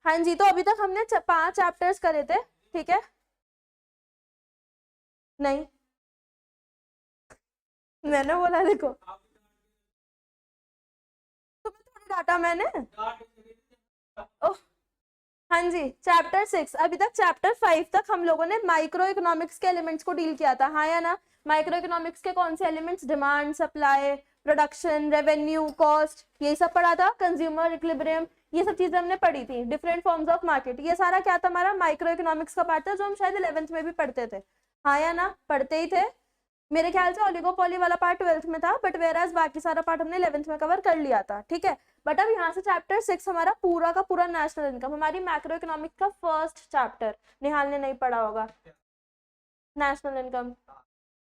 हाँ जी, तो अभी तक हमने 5 चैप्टर्स करे थे, ठीक है। नहीं, मैंने बोला देखो, तुम्हें थोड़ी डाटा मैंने। ओह, हाँ जी, चैप्टर 6, अभी तक चैप्टर 5 तक हम लोगों ने माइक्रो इकोनॉमिक्स के एलिमेंट्स को डील किया था, हाँ या ना। माइक्रो इकोनॉमिक्स के कौन से elements? Demand, supply, production, revenue, cost, यही सब पढ़ा था। कंज्यूमर इक्विलिब्रियम, ये सब चीजें हमने पढ़ी थी। डिफरेंट फॉर्म्स ऑफ मार्केट, ये सारा क्या था? हमारा माइक्रो इकोनॉमिक्स का पार्ट था, जो हम शायद 11th में भी पढ़ते थे, हाँ या ना, पढ़ते ही थे। मेरे ख्याल से ओलिगोपोली वाला पार्ट 12th में था, बट वेराज बाकी सारा पार्ट हमने 11th में कवर कर लिया था, ठीक है। बट अब यहाँ से चैप्टर 6 हमारा पूरा का पूरा नेशनल इनकम, हमारी मैक्रो इकोनॉमिक का फर्स्ट चैप्टर। निहाल ने नहीं पढ़ा होगा नेशनल इनकम,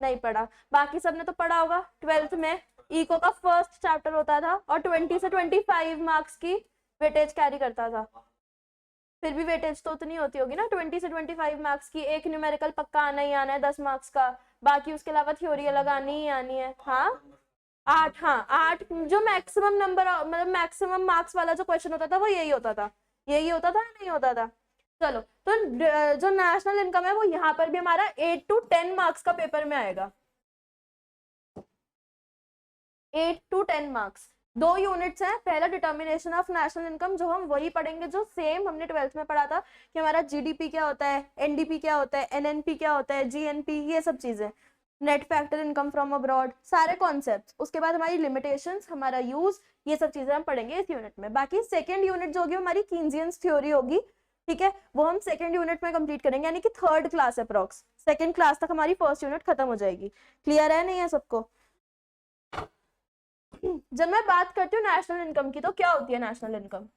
नहीं पढ़ा। बाकी सबने तो पढ़ा होगा 12th में। इको का फर्स्ट चैप्टर होता था और 20 से 25 मार्क्स की वेटेज कैरी करता था। फिर भी वेटेज तो उतनी होती होगी ना, 20 से 25 मार्क्स की। एक न्यूमेरिकल पक्का आना ही आना है 10 मार्क्स का, बाकी उसके अलावा थ्योरी अलग आनी ही आनी है। हाँ 8, हाँ 8 जो मैक्सिमम नंबर, मतलब मैक्सिमम मार्क्स वाला जो क्वेश्चन होता था वो यही होता था, यही होता था, नहीं होता था। चलो, तो जो नेशनल इनकम है वो यहाँ पर भी हमारा 8 to 10 मार्क्स का पेपर में आएगा। 8 to 10 मार्क्स, 2 यूनिट्स हैं। पहला डिटर्मिनेशन ऑफ नेशनल इनकम, जो हम वही पढ़ेंगे जो सेम हमने 12th में पढ़ा था, कि हमारा जीडीपी क्या होता है, एनडीपी क्या होता है, एनएनपी क्या होता है, जीएनपी, ये सब चीजें, net factor income from abroad, सारे कॉन्सेप्ट्स। उसके बाद हमारी लिमिटेशंस, हमारा यूज, ये सब चीजें हम पढ़ेंगे इस यूनिट में। बाकी सेकेंड यूनिट जो होगी हमारी कीन्जियंस थ्योरी होगी, ठीक है, वो हम सेकेंड यूनिट में कंप्लीट करेंगे, यानी कि third class approx, second class तक हमारी फर्स्ट यूनिट खत्म हो जाएगी। क्लियर है नहीं है सबको? जब मैं बात करती हूँ नेशनल इनकम की, तो क्या होती है नेशनल इनकम?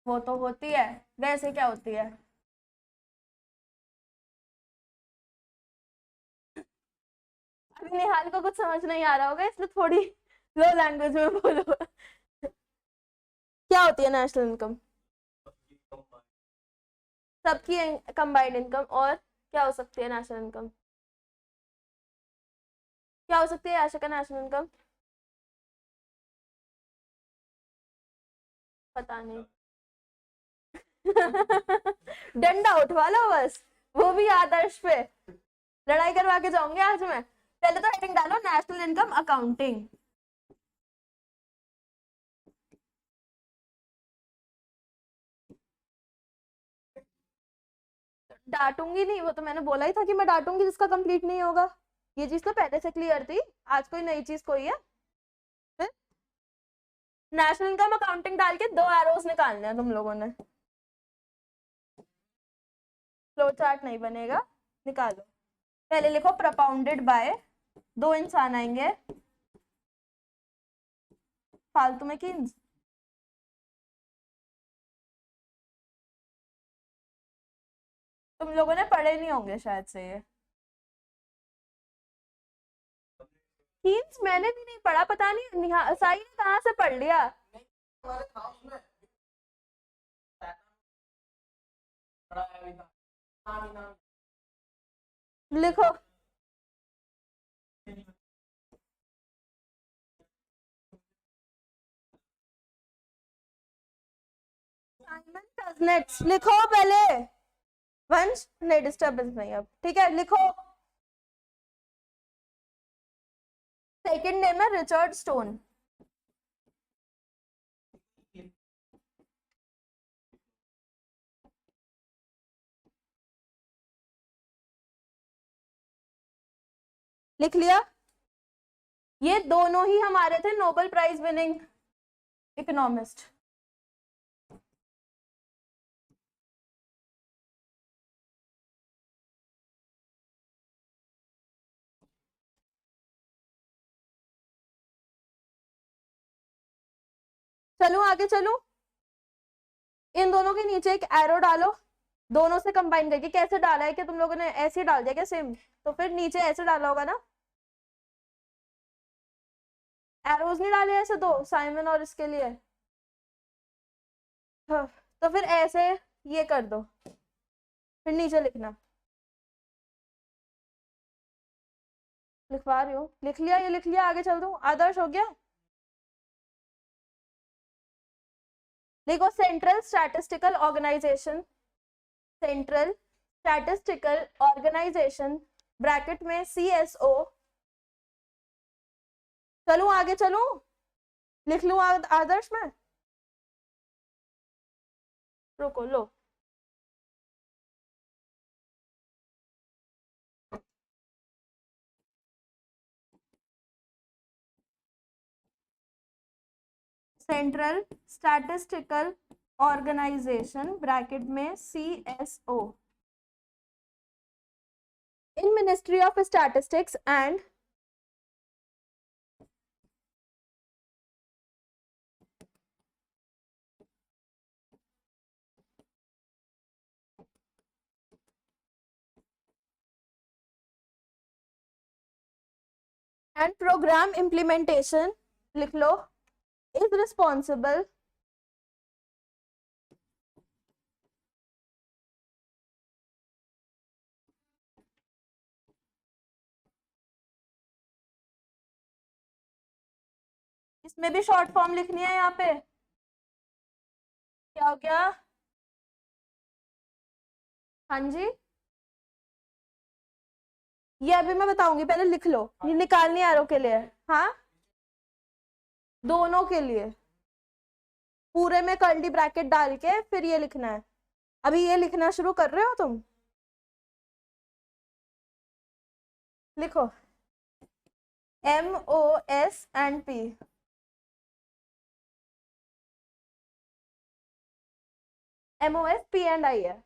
वो तो होती है, वैसे क्या होती है? अभी निहाल को कुछ समझ नहीं आ रहा होगा, इसलिए थोड़ी लो लैंग्वेज में बोलो। क्या होती है नेशनल इनकम? सबकी कंबाइंड इनकम। और क्या हो सकती है नेशनल इनकम? क्या हो सकती है आशा का नेशनल इनकम? पता नहीं। डंडा उठवा लो बस, वो भी आदर्श पे। लड़ाई करवा के जाऊंगी आज मैं। पहले तो हेडिंग डालो नेशनल इनकम अकाउंटिंग। डांटूंगी नहीं, वो तो मैंने बोला ही था कि मैं डांटूंगी जिसका कंप्लीट नहीं होगा। ये चीज तो पहले से क्लियर थी, आज कोई नई चीज कोई है? नेशनल इनकम अकाउंटिंग डाल के 2 एरोस निकालने हैं तुम लोगों ने। फ्लो चार्ट नहीं बनेगा, निकालो। पहले लिखो प्रोपाउंडेड बाय, 2 इंसान आएंगे फालतू में किन्स। तुम लोगों ने पढ़े नहीं होंगे शायद से ये किन्स, मैंने भी नहीं पढ़ा, पता नहीं साई ने कहाँ से पढ़ लिया। लिखो साइमन कजनेट्स, लिखो पहले। वंश नहीं, डिस्टर्बेंस नहीं अब, ठीक है, लिखो। सेकंड नेम है रिचर्ड स्टोन। लिख लिया? ये दोनों ही हमारे थे नोबेल प्राइज विनिंग इकोनॉमिस्ट। चलो आगे चलो, इन दोनों के नीचे एक एरो डालो, दोनों से कंबाइन करके। कैसे डाला है? कि तुम लोगों ने ऐसे ही डाल दिया क्या सेम? तो फिर नीचे ऐसे डाला होगा ना, एरोज नहीं डाले ऐसे दो, साइमन और इसके लिए। हाँ, तो फिर ऐसे ये कर दो, फिर नीचे लिखना। लिखवा रही हूँ, लिख लिया? ये लिख लिया, आगे चल दूं? आदर्श हो गया? देखो central statistical organisation, central statistical organisation bracket में CSO, चलूं आगे, चलूं लिख लूं आदर्श में, रुको लो, सेंट्रल स्टैटिस्टिकल ऑर्गेनाइजेशन ब्रैकेट में CSO, in ministry of statistics and programme implementation, लिख लो, is responsible इसमें भी शॉर्ट फॉर्म लिखनी है यहाँ पे, क्या हो गया, हाँ जी, ये अभी मैं बताऊंगी, पहले लिख लो, ये निकालनी एरो के लिए, हाँ दोनों के लिए, पूरे में कर्ली ब्रैकेट डाल के फिर ये लिखना है, अभी ये लिखना शुरू कर रहे हो तुम, लिखो MOS and P, MOS P and I है,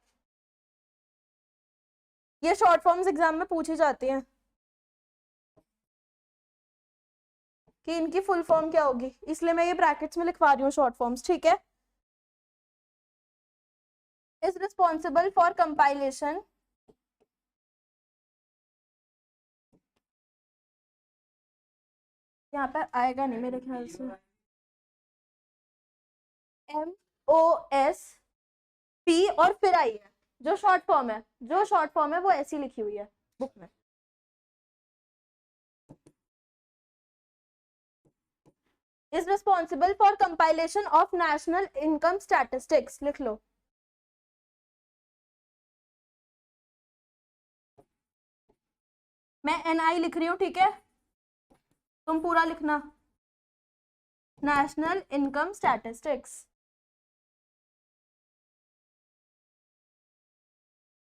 ये शॉर्ट फॉर्म्स एग्जाम में पूछी जाती हैं कि इनकी फुल फॉर्म क्या होगी, इसलिए मैं ये ब्रैकेट्स में लिखवा रही हूँ शॉर्ट फॉर्म्स, ठीक है। इज रिस्पॉन्सिबल फॉर कंपाइलेशन, यहाँ पर आएगा नहीं मेरे ख्याल से, MOS P और फिर आई है, जो शॉर्ट फॉर्म है, जो शॉर्ट फॉर्म है वो ऐसी लिखी हुई है बुक में, is responsible for compilation of national income statistics, लिख लो, मैं NI लिख रही हूँ, ठीक है, तुम पूरा लिखना, नेशनल इनकम स्टैटिस्टिक्स,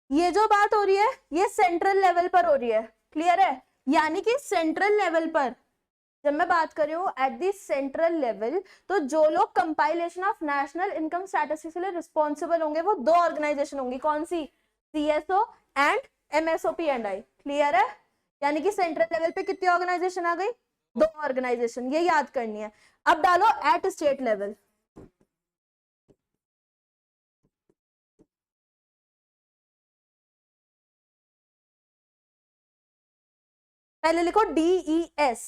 ये जो बात हो रही है ये सेंट्रल लेवल पर हो रही है, क्लियर है, यानी कि सेंट्रल लेवल पर जब मैं बात कर रही हूँ एट दी सेंट्रल लेवल, तो जो लोग compilation of national income statistics के लिए रिस्पॉन्सिबल होंगे वो दो ऑर्गेनाइजेशन होंगी, कौन सी, CSO एंड MSOP&I, क्लियर है, यानी कि सेंट्रल लेवल पे कितनी ऑर्गेनाइजेशन आ गई, दो ऑर्गेनाइजेशन, ये याद करनी है। अब डालो एट स्टेट लेवल, पहले लिखो DES,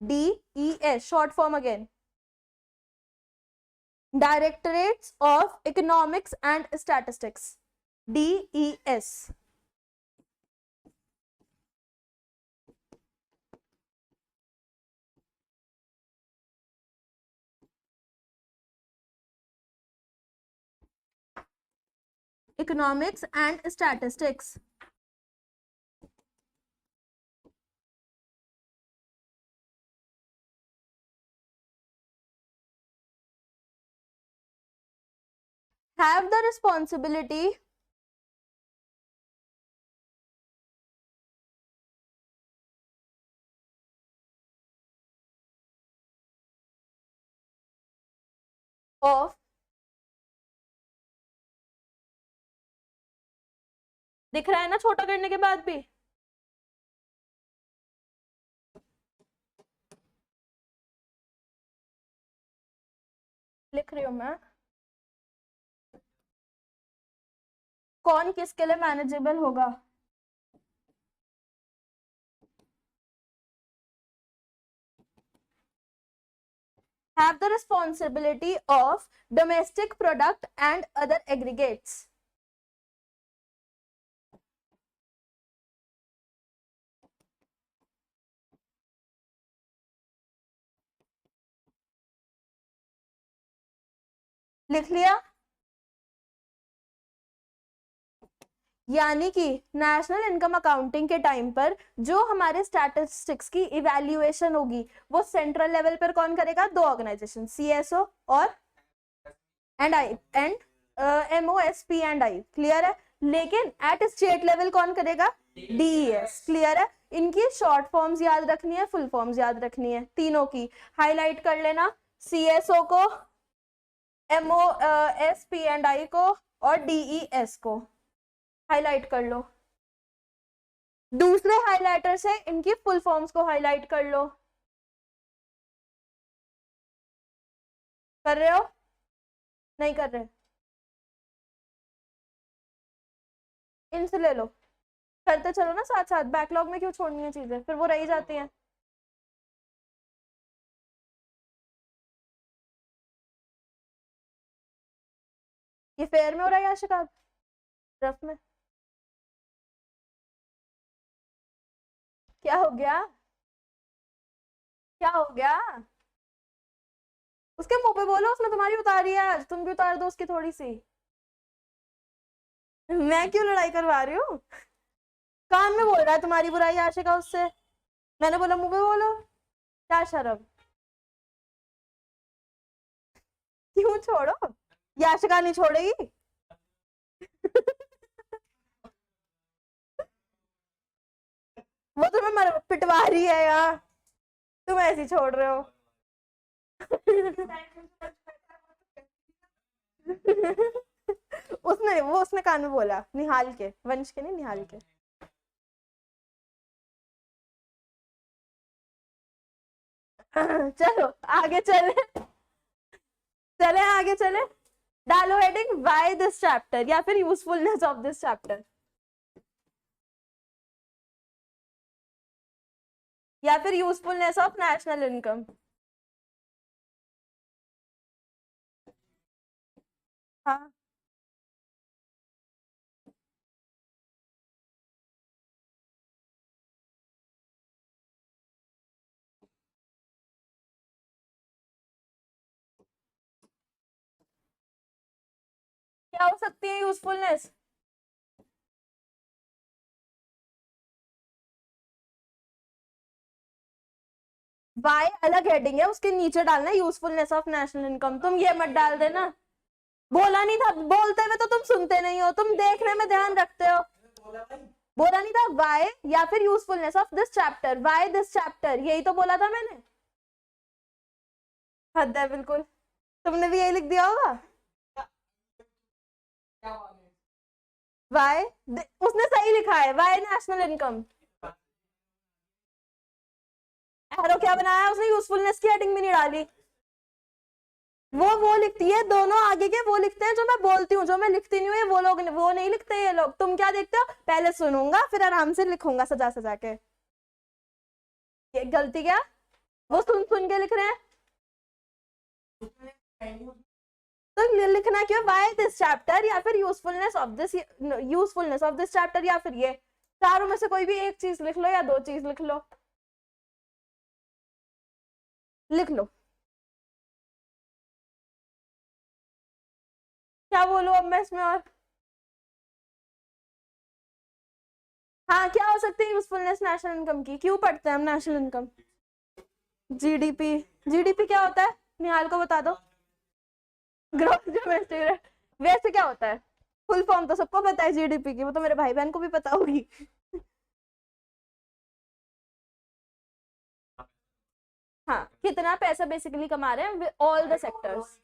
DES short form again, directorates of economics and statistics, DES, economics and statistics, have the responsibility of, दिख रहा है ना छोटा करने के बाद भी, लिख रही हूं मैं, कौन किसके लिए मैनेजेबल होगा, have the responsibility of domestic product and other aggregates, लिख लिया। यानी कि नेशनल इनकम अकाउंटिंग के टाइम पर जो हमारे स्टैटिस्टिक्स की इवैल्यूएशन होगी वो सेंट्रल लेवल पर कौन करेगा? दो ऑर्गेनाइजेशन, सीएसओ और MOSP&I, क्लियर है। लेकिन एट स्टेट लेवल कौन करेगा? DES, क्लियर है। इनकी शॉर्ट फॉर्म्स याद रखनी है, फुल फॉर्म्स याद रखनी है, तीनों की हाईलाइट कर लेना। सीएसओ को, MOSP&I को और DES को हाईलाइट कर लो। दूसरे हाइलाइटर से इनकी फुल फॉर्म्स को हाईलाइट कर लो। कर रहे हो? नहीं कर रहे? इनसे ले लो, करते चलो ना साथ साथ, बैकलॉग में क्यों छोड़नी है चीजें, फिर वो रही जाती हैं। ये फेयर में हो रहा है या शिकायत रफ में? क्या हो गया? क्या हो गया? उसके मुंह पे बोलो, उसने तुम्हारी उतारी है आज, तुम भी उतार दो उसकी थोड़ी सी। मैं क्यों लड़ाई करवा रही हूँ? कान में बोल रहा है तुम्हारी बुराई आशिका उससे, मैंने बोला मुंह पे बोलो। क्या शर्म? क्यों छोड़ो? ये आशिका नहीं छोड़ेगी। वो तुम्हें पिटवा रही है यार, तुम ऐसे ही छोड़ रहे हो। उसने कान में बोला, निहाल के, वंश के नहीं, निहाल के। चलो आगे चले, चले आगे चले। डालो हेडिंग व्हाई दिस चैप्टर या फिर यूजफुलनेस ऑफ दिस चैप्टर, या फिर यूजफुलनेस ऑफ नेशनल इनकम। हाँ, क्या हो सकती है यूजफुलनेस? वाई अलग हेडिंग है, उसके नीचे डालना यूजफुलनेस ऑफ नेशनल इनकम, तुम ये मत डाल देना। बोला नहीं था, बोलते हुए तो तुम सुनते नहीं हो, तुम देखने में ध्यान रखते हो। बोला नहीं था वाई या फिर usefulness of this chapter, why this chapter, यही तो बोला था मैंने। हद है बिल्कुल, तुमने भी यही लिख दिया होगा। वाई, उसने सही लिखा है, वाई नेशनल इनकम। एरो क्या बनाया उसने? यूजफुलनेस की हेडिंग भी नहीं डाली। वो लिखती है, दोनों आगे के वो लिखते हैं जो मैं बोलती हूँ, जो मैं लिखती नहीं हूँ वो लोग वो नहीं लिखते ये लोग। तुम क्या देखते हो? पहले सुनूंगा फिर आराम से लिखूंगा सजा सजा के। ये गलती क्या? वो सुन सुन के लिख रहे हैं, तो लिखना क्यों बाय दिस चैप्टर या फिर यूजफुलनेस ऑफ दिस चैप्टर, या फिर ये चारों में से कोई भी एक चीज लिख लो या दो चीज लिख लो। लिख लो। क्या बोलूं अब मैं इसमें और? हाँ, क्या हो सकती है यूजफुलनेस नेशनल इनकम की? क्यों पढ़ते हैं हम नेशनल इनकम? जीडीपी। जीडीपी क्या होता है? निहाल को बता दो। ग्रोथ डोमेस्टिक, वैसे क्या होता है? फुल फॉर्म तो सबको पता है जीडीपी की, वो तो मेरे भाई बहन को भी पता होगी। हाँ, कितना पैसा बेसिकली कमा रहे हैं ऑल द सेक्टर्स।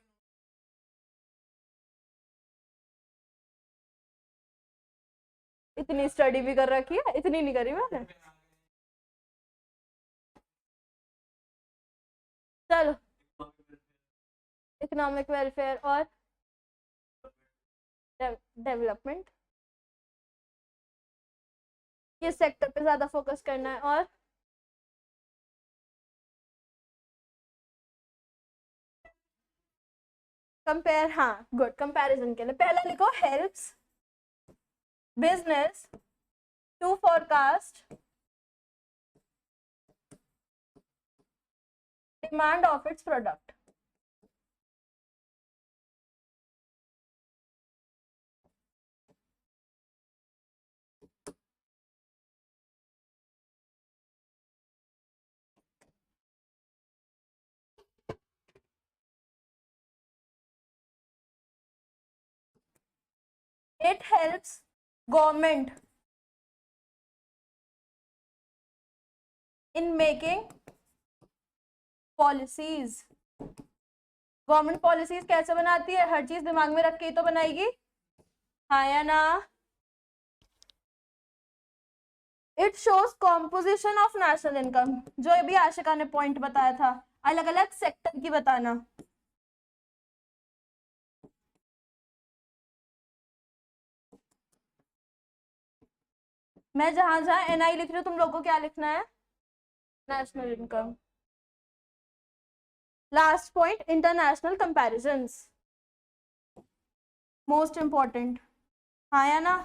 इतनी स्टडी भी कर रखी है, इतनी नहीं करी मैंने। चलो, इकोनॉमिक वेलफेयर और डेवलपमेंट, किस सेक्टर पे ज्यादा फोकस करना है? और कंपेयर, हाँ गुड, कंपैरिजन के लिए पहला लिखो helps business to forecast demand of its product. It helps government in making policies. Government policies कैसे बनाती है, हर चीज दिमाग में रख के ही तो बनाएगी, हाँ या ना। It shows composition of national income, जो अभी आशिका ने पॉइंट बताया था, अलग अलग सेक्टर की बताना। मैं जहां जहां एनआई लिख रही हूँ, तुम लोगों को क्या लिखना है, national income. Last point, international comparisons, most important, हाँ या ना।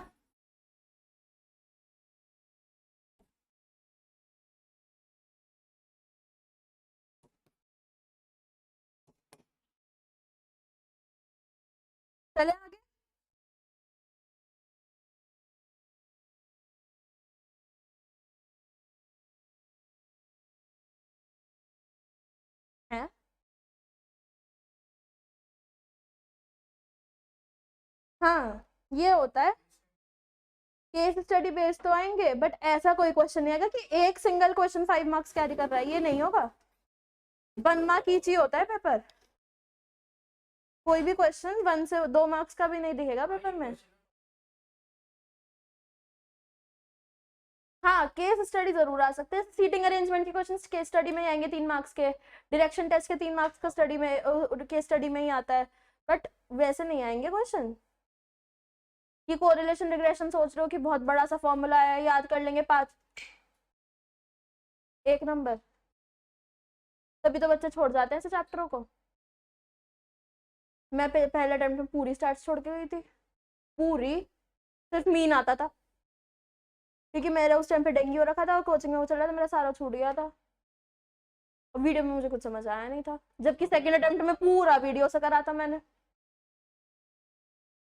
चले आगे। है हाँ, ये होता है, केस स्टडी बेस्ड तो आएंगे, बट ऐसा कोई क्वेश्चन नहीं आएगा कि एक सिंगल क्वेश्चन 5 मार्क्स कैरी कर रहा है, ये नहीं होगा। 1 मार्क ईच ही होता है पेपर, कोई भी क्वेश्चन 1 से 2 मार्क्स का भी नहीं दिखेगा पेपर में। हाँ, केस स्टडी जरूर आ सकते हैं, सीटिंग अरेंजमेंट के क्वेश्चन केस स्टडी में ही आएंगे 3 मार्क्स के, डायरेक्शन टेस्ट के 3 मार्क्स का स्टडी में केस स्टडी में ही आता है, बट वैसे नहीं आएंगे क्वेश्चन कि कोरिलेशन रिग्रेशन सोच रहे हो कि बहुत बड़ा सा फॉर्मूला है, याद कर लेंगे 5 1 नंबर, तभी तो बच्चे छोड़ जाते हैं ऐसे चैप्टरों को। मैं पहले अटेम्प्ट में पूरी स्टार्ट छोड़ के गई थी, पूरी, सिर्फ मीन आता था, क्योंकि मेरा उस टाइम पे डेंगू हो रखा था और कोचिंग में वो चल रहा था, मेरा सारा छूट गया था, और वीडियो में मुझे कुछ समझ आया नहीं था, जबकि सेकंड अटेम्प्ट में पूरा वीडियो से करा था मैंने।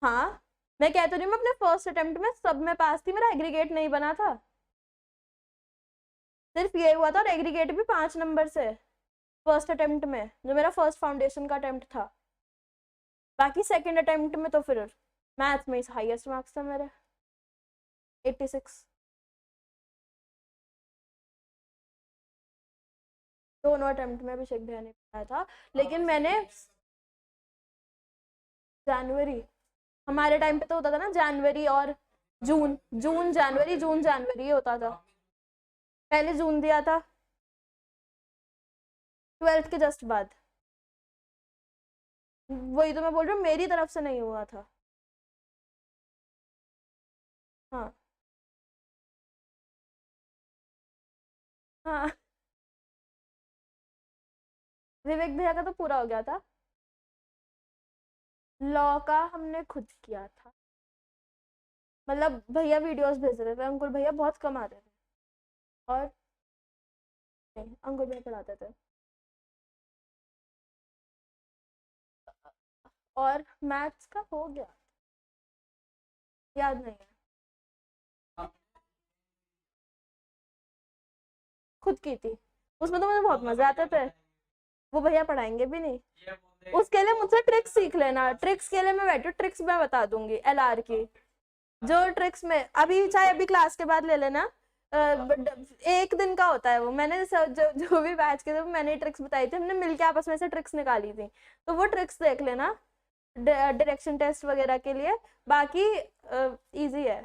हाँ, मैं कहती रही, मैं अपने फर्स्ट अटेम्प्ट में सब में पास थी, मेरा एग्रीगेट नहीं बना था, सिर्फ ये हुआ था, और एग्रीगेट भी 5 नंबर से फर्स्ट अटेम्प्ट में, जो मेरा फर्स्ट फाउंडेशन का अटेम्प्ट था। बाकी सेकंड अटेम्प्ट में तो फिर मैथ्स में हाईएस्ट मार्क्स थे मेरे, 86। दोनों अटेम्प्ट में अभिषेक भैया ने बताया था, लेकिन मैंने जनवरी, हमारे टाइम पे तो होता था ना जनवरी और जून, जून जनवरी, जून जनवरी होता था, पहले जून दिया था 12th के जस्ट बाद, वही तो मैं बोल रही हूँ, मेरी तरफ से नहीं हुआ था। हाँ हाँ, विवेक भैया का तो पूरा हो गया था, लॉ का हमने खुद किया था, मतलब भैया वीडियोस भेज रहे थे, अंकुर भैया बहुत कम आते थे, और नहीं, अंकुर भैया पढ़ाते थे, और मैथ्स का हो गया, याद नहीं है, खुद की थी, उसमें तो मुझे बहुत मजे आते थे, वो भैया पढ़ाएंगे भी नहीं, उसके लिए मुझसे ट्रिक्स सीख लेना, ट्रिक्स के लिए मैं बैठी हूँ, ट्रिक्स मैं बता दूंगी एलआर की, जो ट्रिक्स में अभी, चाहे अभी क्लास के बाद ले लेना, एक दिन का होता है वो, मैंने जो भी बैच के थे मैंने ट्रिक्स बताई थी, हमने मिलके आपस में से ट्रिक्स निकाली थी, तो वो ट्रिक्स देख लेना डायरेक्शन टेस्ट वगैरह के लिए, बाकी इजी है।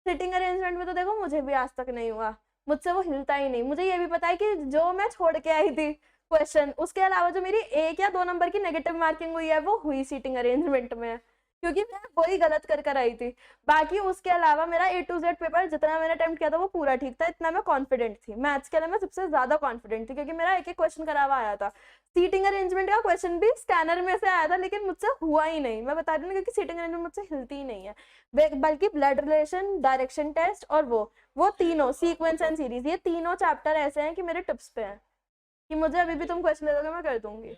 सिटिंग अरेंजमेंट में तो देखो मुझे भी आज तक नहीं हुआ, मुझसे वो हिलता ही नहीं, मुझे ये भी पता है कि जो मैं छोड़ के आई थी क्वेश्चन, उसके अलावा जो मेरी 1 या 2 नंबर की नेगेटिव मार्किंग हुई है वो हुई सीटिंग अरेंजमेंट में, क्योंकि मैं वही गलत कर कर आई थी, बाकी उसके अलावा मेरा A to Z पेपर जितना मैंने अटेम्प्ट किया था वो पूरा ठीक था, इतना मैं कॉन्फिडेंट थी, मैथ्स के लिए मैं सबसे ज्यादा कॉन्फिडेंट थी, क्योंकि मेरा एक एक क्वेश्चन करा हुआ आया था, सीटिंग अरेंजमेंट का क्वेश्चन भी स्कैनर में से आया था, लेकिन मुझसे हुआ ही नहीं, मैं बता रही हूँ, क्योंकि सीटिंग अरेंजमेंट मुझसे हिलती ही नहीं है, बल्कि ब्लड रिलेशन, डायरेक्शन टेस्ट, और वो तीनों सीक्वेंस एंड सीरीज, ये तीनों चैप्टर ऐसे हैं कि मेरे टिप्स पे हैं, कि मुझे अभी भी तुम क्वेश्चन दे दोगे मैं कर दूंगी।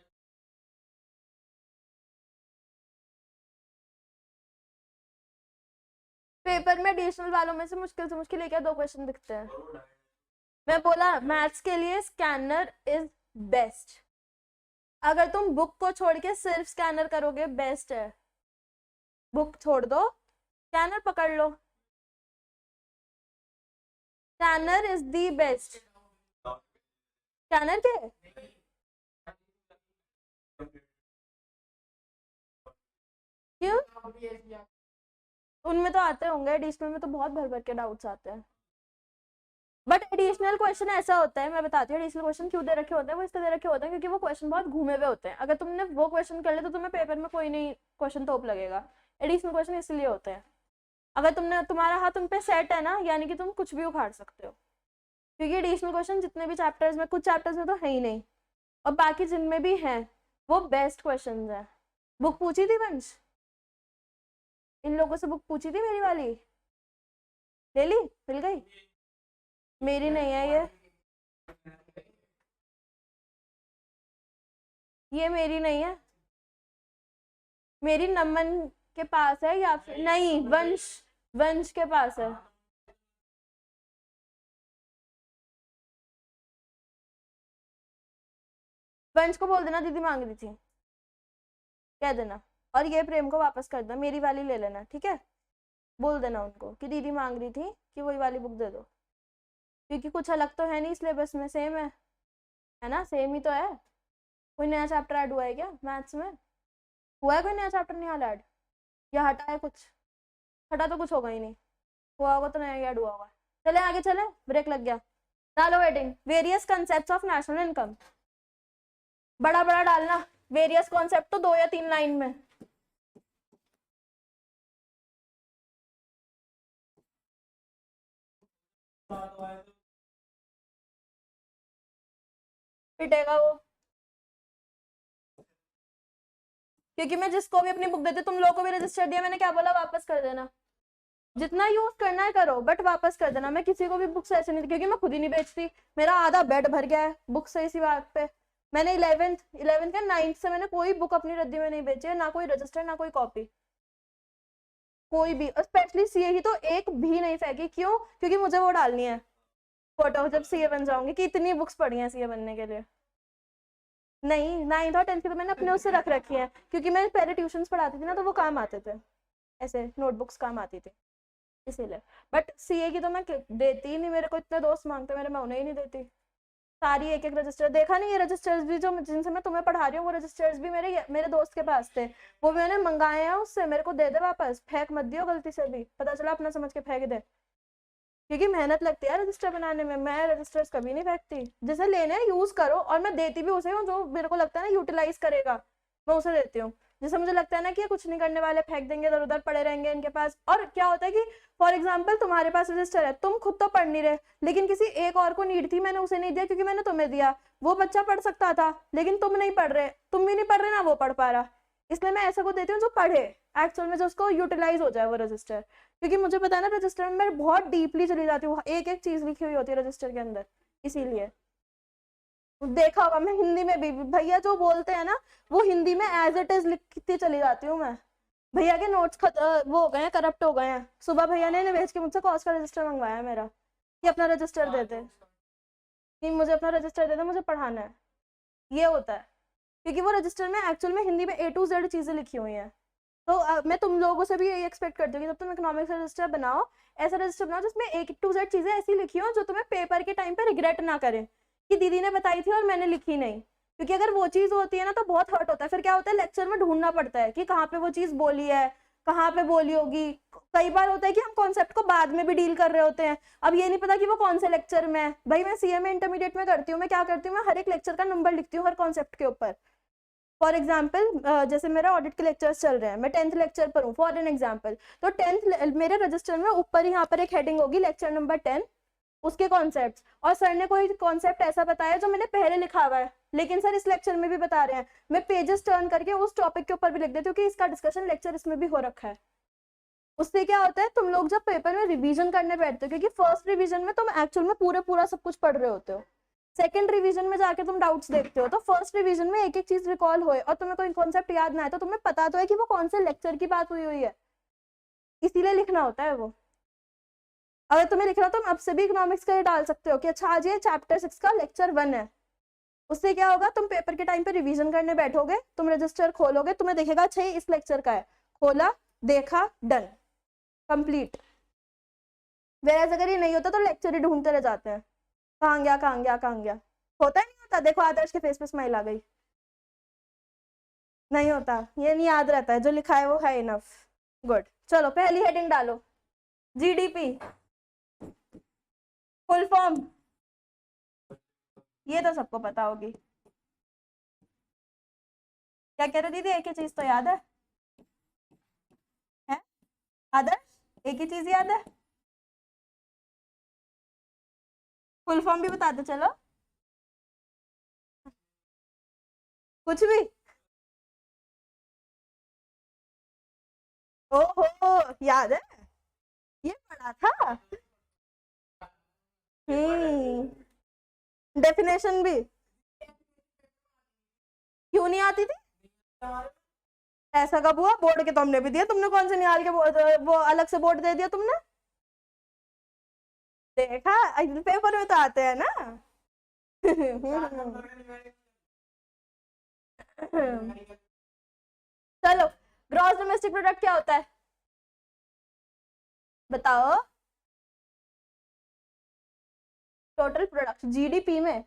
पेपर में एडिशनल वालों में से मुश्किल एक या 2 क्वेश्चन दिखते हैं, मैं बोला मैथ्स के लिए स्कैनर इज बेस्ट, अगर तुम बुक को छोड़ के सिर्फ स्कैनर करोगे बेस्ट है, बुक छोड़ दो स्कैनर पकड़ लो, scanner is the best. Scanner के क्यों, उनमें तो आते होंगे, एडिशनल में तो बहुत भर भर के डाउट्स आते हैं। बट एडिशनल क्वेश्चन ऐसा होता है, मैं बताती हूँ एडिशनल क्वेश्चन क्यों दे रखे होते हैं, वो इसलिए दे रखे होते हैं क्योंकि वो क्वेश्चन बहुत घूमे हुए होते हैं। अगर तुमने वो क्वेश्चन कर ले तो तुम्हें पेपर में कोई नहीं क्वेश्चन तोप लगेगा। एडिशनल क्वेश्चन इसलिए होते हैं, अगर तुम्हारा हाथ उन पे सेट है ना, यानी कि तुम कुछ भी उखाड़ सकते हो, क्योंकि एडिशनल क्वेश्चन जितने भी चैप्टर्स में, कुछ चैप्टर्स में तो है ही नहीं, और बाकी जिनमें भी हैं वो बेस्ट क्वेश्चन है। बुक पूछी थी वंश, इन लोगों से बुक पूछी थी मेरी वाली, ले ली, मिल गई, मेरी नहीं है ये मेरी नहीं है, मेरी नमन के पास है या फिर नहीं, वंश, वंश के पास है। वंश को बोल देना दीदी मांग रही थी, कह देना, और ये प्रेम को वापस कर देना, मेरी वाली ले लेना, ठीक है, बोल देना उनको कि दीदी मांग रही थी कि वही वाली बुक दे दो, क्योंकि कुछ अलग तो है नहीं सिलेबस में, सेम है ना, सेम ही तो है। कोई नया चैप्टर ऐड हुआ है क्या मैथ्स में, हुआ है कोई नया चैप्टर नहीं हाल ऐड, या हटा है कुछ, हटा तो कुछ होगा ही नहीं, हुआ होगा तो नया ऐड हुआ होगा। चले आगे चले, ब्रेक लग गया। डालो heading, various concept of national income, बड़ा बड़ा डालना, वेरियस कॉन्सेप्ट तो 2 या 3 लाइन में। पिटेगा वो, क्योंकि मैं जिसको भी अपनी बुक देती, तुम लोगों को भी रजिस्टर दिया, मैंने क्या बोला, वापस कर देना, जितना यूज करना है करो, बट वापस कर देना। मैं किसी को भी बुक्स ऐसे नहीं, क्योंकि मैं खुद ही नहीं बेचती, मेरा आधा बेड भर गया है बुक से, इसी बात पे मैंने 11th का 9th से मैंने कोई बुक अपनी रद्दी में नहीं बेची है, ना कोई रजिस्टर ना कोई कॉपी, कोई भी, स्पेशली सीए की तो एक भी नहीं फेंकी। क्यों, क्योंकि मुझे वो डालनी है फोटो जब सीए बन जाऊंगी कि इतनी बुक्स पढ़ी हैं सीए बनने के लिए। नहीं, 9th और 10th की तो मैंने अपने उससे रख रखी है, क्योंकि मैं पहले ट्यूशंस पढ़ाती थी ना, तो वो काम आते थे, ऐसे नोटबुक्स काम आती थी, इसीलिए। बट सीए की तो मैं देती ही नहीं, मेरे को इतने दोस्त मांगते मेरे, मैं उन्हें ही नहीं देती। सारी एक एक रजिस्टर, देखा नहीं, ये रजिस्टर्स भी जो जिनसे मैं तुम्हें पढ़ा रही हूँ, वो रजिस्टर्स भी मेरे मेरे दोस्त के पास थे, वो मैंने मंगाए हैं उससे, मेरे को दे दे वापस, फेंक मत दियो गलती से भी, पता चला अपना समझ के फेंक दे, क्योंकि मेहनत लगती है रजिस्टर बनाने में, मैं रजिस्टर्स कभी नहीं फेंकती, जिसे लेने यूज करो, और मैं देती भी उसे हूँ जो मेरे को लगता है ना यूटिलाइज करेगा, मैं उसे देती हूँ। जैसे मुझे लगता है ना कि ये कुछ नहीं करने वाले, फेंक देंगे, इधर उधर पड़े रहेंगे इनके पास। और क्या होता है कि फॉर एग्जाम्पल तुम्हारे पास रजिस्टर है, तुम खुद तो पढ़ नहीं रहे, लेकिन किसी एक और को नीड थी, मैंने उसे नहीं दिया क्योंकि मैंने तुम्हें दिया, वो बच्चा पढ़ सकता था, लेकिन तुम नहीं पढ़ रहे, तुम भी नहीं पढ़ रहे ना वो पढ़ पा रहा, इसलिए मैं ऐसा को देती हूँ जो पढ़े एक्चुअल में, जो उसको यूटिलाइज हो जाए वो रजिस्टर, क्योंकि मुझे पता है ना रजिस्टर में मैं बहुत डीपली चली जाती हूँ, एक एक चीज लिखी हुई होती है रजिस्टर के अंदर, इसीलिए। देखा होगा मैं हिंदी में भी, भैया जो बोलते हैं ना, वो हिंदी में एज इट इज लिखती चली जाती हूँ मैं। भैया के नोट्स वो हो गए हैं, करप्ट हो गए हैं, सुबह भैया ने भेज के मुझसे कॉस्ट का रजिस्टर मंगवाया है मेरा, कि अपना रजिस्टर दे दे, कि मुझे अपना रजिस्टर दे दे, मुझे पढ़ाना है, ये होता है, क्योंकि वो रजिस्टर में एक्चुअल में हिंदी में A to Z चीजें लिखी हुई हैं। तो मैं तुम लोगों से भी यही एक्सपेक्ट करती हूँ कि जब तुम इकोनॉमिक्स रजिस्टर बनाओ, ऐसा रजिस्टर बनाओ जिसमें A to Z चीजें ऐसी लिखी हो जो तुम्हें पेपर के टाइम पे रिग्रेट ना करे कि दीदी ने बताई थी और मैंने लिखी नहीं, क्योंकि अगर वो चीज होती है ना तो बहुत हर्ट होता है, फिर क्या होता है लेक्चर में ढूंढना पड़ता है कि कहाँ पे वो चीज बोली है, कहाँ पे बोली होगी। कई बार होता है कि हम कॉन्सेप्ट को बाद में भी डील कर रहे होते हैं, अब ये नहीं पता कि वो कौन से लेक्चर में है। भाई मैं सीए में इंटरमीडिएट में करती हूँ, मैं क्या करती हूँ, मैं हर एक लेक्चर का नंबर लिखती हूँ हर कॉन्सेप्ट के ऊपर। फॉर एग्जाम्पल जैसे मेरा ऑडिट के लेक्चर्स चल रहे हैं, मैं 10th लेक्चर पर हूँ फॉर एन एग्जाम्पल, तो 10th मेरे रजिस्टर में ऊपर यहाँ पर एक हेडिंग होगी लेक्चर नंबर 10, उसके कॉन्सेप्ट्स, और सर ने कोई कॉन्सेप्ट ऐसा बताया जो मैंने पहले लिखा हुआ है, लेकिन सर इस लेक्चर में भी बता रहे हैं, मैं पेजेस टर्न करके उस टॉपिक के ऊपर भी लिख देती हूँ कि इसका डिस्कशन लेक्चर इसमें भी हो रखा है। उससे क्या होता है, तुम लोग जब पेपर में रिवीजन करने बैठते हो, क्योंकि फर्स्ट रिवीजन में तुम एक्चुअल में पूरा सब कुछ पढ़ रहे होते हो, सेकंड रिवीजन में जाके तुम डाउट्स देखते हो, तो फर्स्ट रिवीजन में एक एक चीज रिकॉल होए और तुम्हें कोई कॉन्सेप्ट याद ना आए, तो तुम्हें पता तो है कि वो कौन से लेक्चर की बात हुई है, इसीलिए लिखना होता है वो। अगर तुम्हें लिखना हो, तुम अब से भी इकोनॉमिक्स का ये डाल सकते हो कि अच्छा आज ये चैप्टर 6 का लेक्चर 1 है, उससे क्या होगा, तुम पेपर के टाइम पे रिवीजन करने बैठोगे, तुम रजिस्टर खोलोगे, तुम्हें दिखेगा 6 इस लेक्चर का है, खोला, देखा, डन, कंप्लीट। वैसे अगर ये नहीं होता तो लेक्चर ही ढूंढते रह जाते हैं, कहाँ गया कहाँ गया कहाँ गया। होता नहीं होता, देखो आदर्श के फेस पे स्माइल आ गई। नहीं होता, ये नहीं याद रहता है, जो लिखा है वो है इनफ। गुड, चलो पहली हेडिंग डालो, जीडीपी फुल फॉर्म, ये तो सबको पता होगी। क्या कह रहे दीदी, एक ही चीज तो याद है आदर्श, एक ही चीज याद है, फुल फॉर्म भी बता दो चलो, कुछ भी। ओहो, याद है, ये पढ़ा था। डेफिनेशन भी क्यों नहीं आती थी, ऐसा कब हुआ, बोर्ड के तो हमने भी दिया, तुमने कौन से निकाल के वो अलग से बोर्ड दे दिया तुमने, देखा पेपर में तो आते हैं ना। चलो, ग्रॉस डोमेस्टिक प्रोडक्ट क्या होता है बताओ, टोटल प्रोडक्ट जीडीपी में,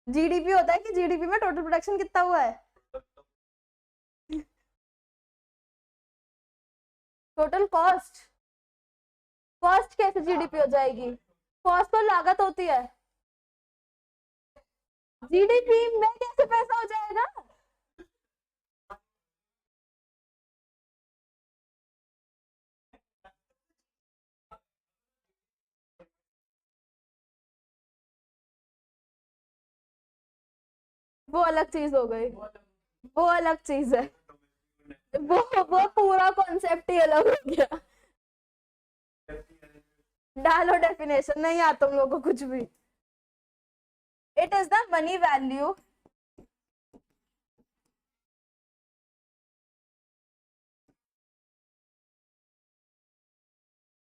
जीडीपी होता है कि जीडीपी में टोटल प्रोडक्शन कितना हुआ है, टोटल कॉस्ट, कॉस्ट कैसे जीडीपी हो जाएगी, कॉस्ट तो लागत होती है, जीडीपी में कैसे पैसा हो जाएगा, वो अलग चीज हो गई, वो अलग चीज है, वो पूरा कॉन्सेप्ट ही अलग हो गया। डालो डेफिनेशन, नहीं आता तुम लोगों को कुछ भी। It is the money value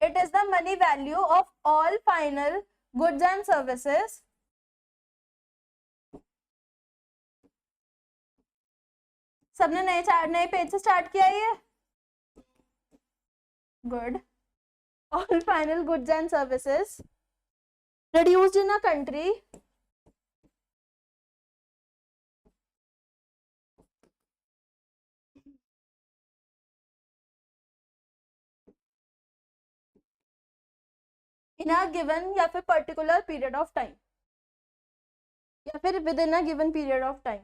it is the money value of all final goods and services सबने नए पेज से स्टार्ट किया ये, good, all final goods and services produced in a country in a given या फिर particular period of time या फिर within a given period of time।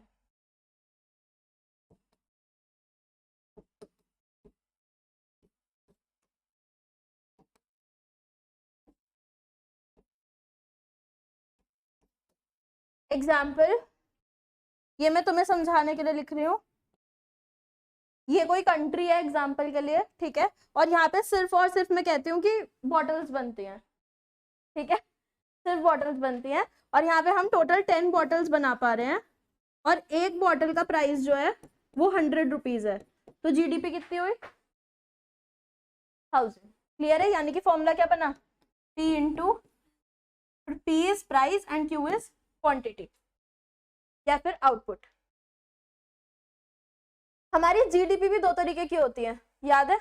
Example, ये मैं तुम्हें समझाने के लिए लिख रही हूँ, ये कोई कंट्री है एग्जाम्पल के लिए, ठीक है, और यहाँ पे सिर्फ और सिर्फ मैं कहती हूँ कि बॉटल्स बनती हैं, ठीक है, सिर्फ बॉटल्स बनती हैं, और यहाँ पे हम टोटल 10 बॉटल्स बना पा रहे हैं, और एक बॉटल का प्राइस जो है वो 100 रुपीज है, तो जीडीपी कितनी हुई 1000। क्लियर है, यानी कि फॉर्मूला क्या बना, P into P is price and Q is quantity या फिर आउटपुट। हमारी जीडीपी भी दो तरीके की होती है, याद है,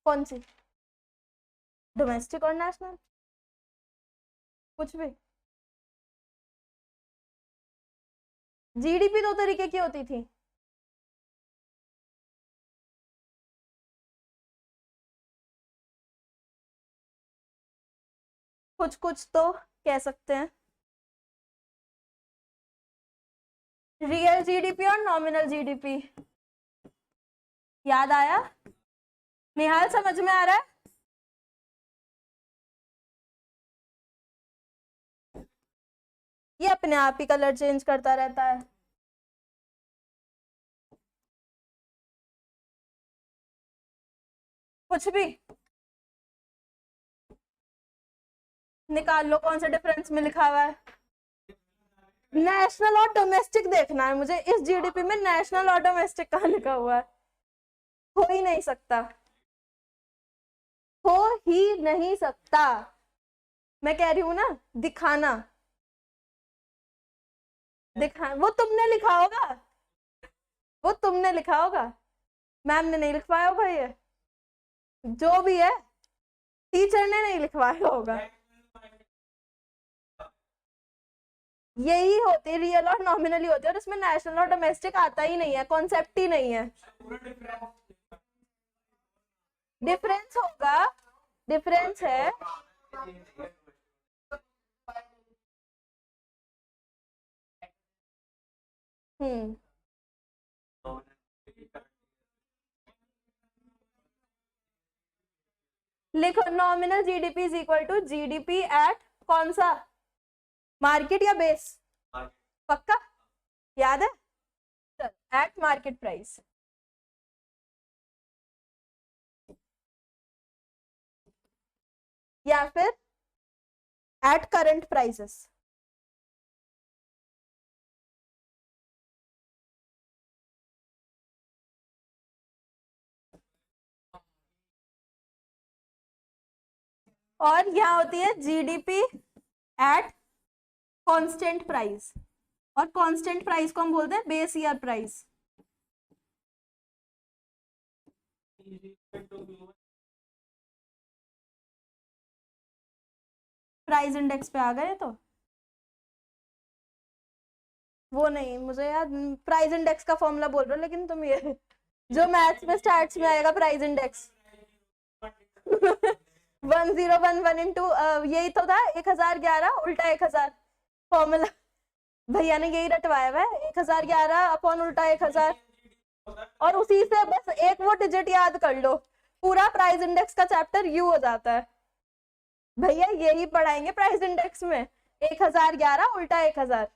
कौन सी, डोमेस्टिक और नेशनल, कुछ भी, जीडीपी दो तरीके की होती थी, कुछ कुछ तो कह सकते हैं, रियल जीडीपी और नॉमिनल जीडीपी, याद आया, निहाल समझ में आ रहा है, ये अपने आप ही कलर चेंज करता रहता है, कुछ भी निकाल लो, कौन सा डिफरेंस में लिखा हुआ है, नेशनल और डोमेस्टिक देखना है मुझे, इस जीडीपी में नेशनल और डोमेस्टिक कहाँ लिखा हुआ है, हो ही नहीं सकता, हो ही नहीं सकता, मैं कह रही हूँ ना, दिखाना, वो तुमने लिखा होगा, वो तुमने लिखा होगा, मैम ने नहीं लिखवाया होगा, ये जो भी है टीचर ने नहीं लिखवाया होगा। यही होती है, रियल और नॉमिनली होती है, और इसमें नेशनल और डोमेस्टिक आता ही नहीं है, कॉन्सेप्ट ही नहीं है। डिफरेंस होगा, डिफरेंस है। हम्म, लिखो nominal GDP is equal to GDP at कौन सा, मार्केट या बेस, पक्का याद है, चल एट मार्केट प्राइस। या फिर एट करंट प्राइसेस। और यहाँ होती है जीडीपी एट कांस्टेंट प्राइस, और कांस्टेंट प्राइस को हम बोलते हैं base year price. Price index पे आ गए तो वो नहीं, मुझे यार प्राइस इंडेक्स का फॉर्मूला बोल रहे हो, लेकिन तुम ये जो मैथ्स में स्टार्ट में आएगा प्राइस इंडेक्स 1011 इंटू यही तो था 1011 उल्टा 1000 फॉर्मूला, भैया ने यही रटवाया हुआ है, 1011 अपॉन उल्टा 1000, और उसी से बस एक वो डिजिट याद कर लो, पूरा प्राइस इंडेक्स का चैप्टर यू हो जाता है। भैया यही पढ़ाएंगे प्राइस इंडेक्स में, 1011 उल्टा 1000,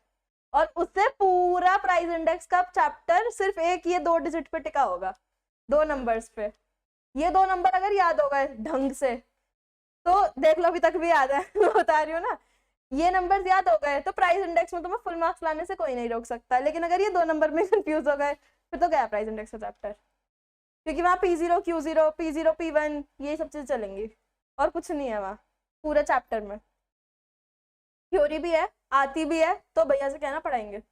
और उससे पूरा प्राइस इंडेक्स का चैप्टर सिर्फ एक ये 2 डिजिट पे टिका होगा, 2 नंबर्स पे। ये 2 नंबर अगर याद हो गए ढंग से तो देख लो, अभी तक भी याद है मैं बता रही हूँ ना, ये नंबर्स याद हो गए तो प्राइस इंडेक्स में तुम्हें फुल मार्क्स लाने से कोई नहीं रोक सकता। लेकिन अगर ये 2 नंबर में कंफ्यूज हो गए फिर तो गया प्राइस इंडेक्स का चैप्टर, क्योंकि वहाँ P0 Q0 P0 P1 ये सब चीजें चलेंगी, और कुछ नहीं है वहाँ पूरे चैप्टर में। थ्योरी भी है, आती भी है, तो भैया से कहना पढ़ाएंगे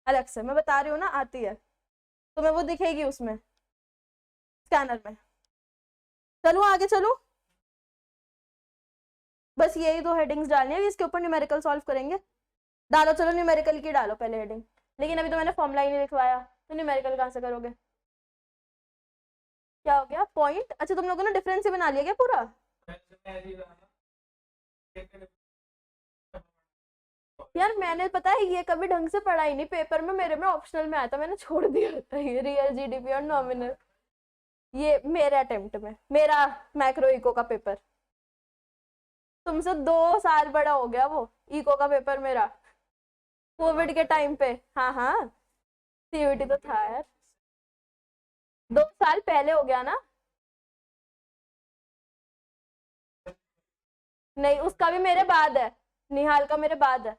अलग से, मैं बता रही हूँ ना, आती है तुम्हें, वो दिखेगी उसमें स्कैनर में। चलो आगे चलो, बस यही 2 हेडिंग्स डालनी है, इसके ऊपर न्यूमेरिकल सॉल्व करेंगे। डालो चलो, न्यूमेरिकल की डालो पहले हेडिंग, लेकिन अभी तो मैंने फॉर्मूला ही नहीं लिखवाया, तो न्यूमेरिकल कहाँ से करोगे। क्या हो गया पॉइंट, अच्छा तुम लोगों ने डिफरेंस ही बना लिया क्या पूरा। यार मैंने पता है ये कभी ढंग से पढ़ा ही नहीं, पेपर में मेरे में ऑप्शनल में आया था, मैंने छोड़ दिया था ये रियल जीडीपी और नॉमिनल, ये मेरे अटेम्प्ट में, मेरा मैक्रो इको का पेपर, तुमसे 2 साल बड़ा हो गया वो इको का पेपर मेरा, कोविड के टाइम पे। हाँ हाँ सीयूईटी तो था यार, 2 साल पहले हो गया ना। नहीं उसका भी मेरे बाद है, निहाल का मेरे बाद है,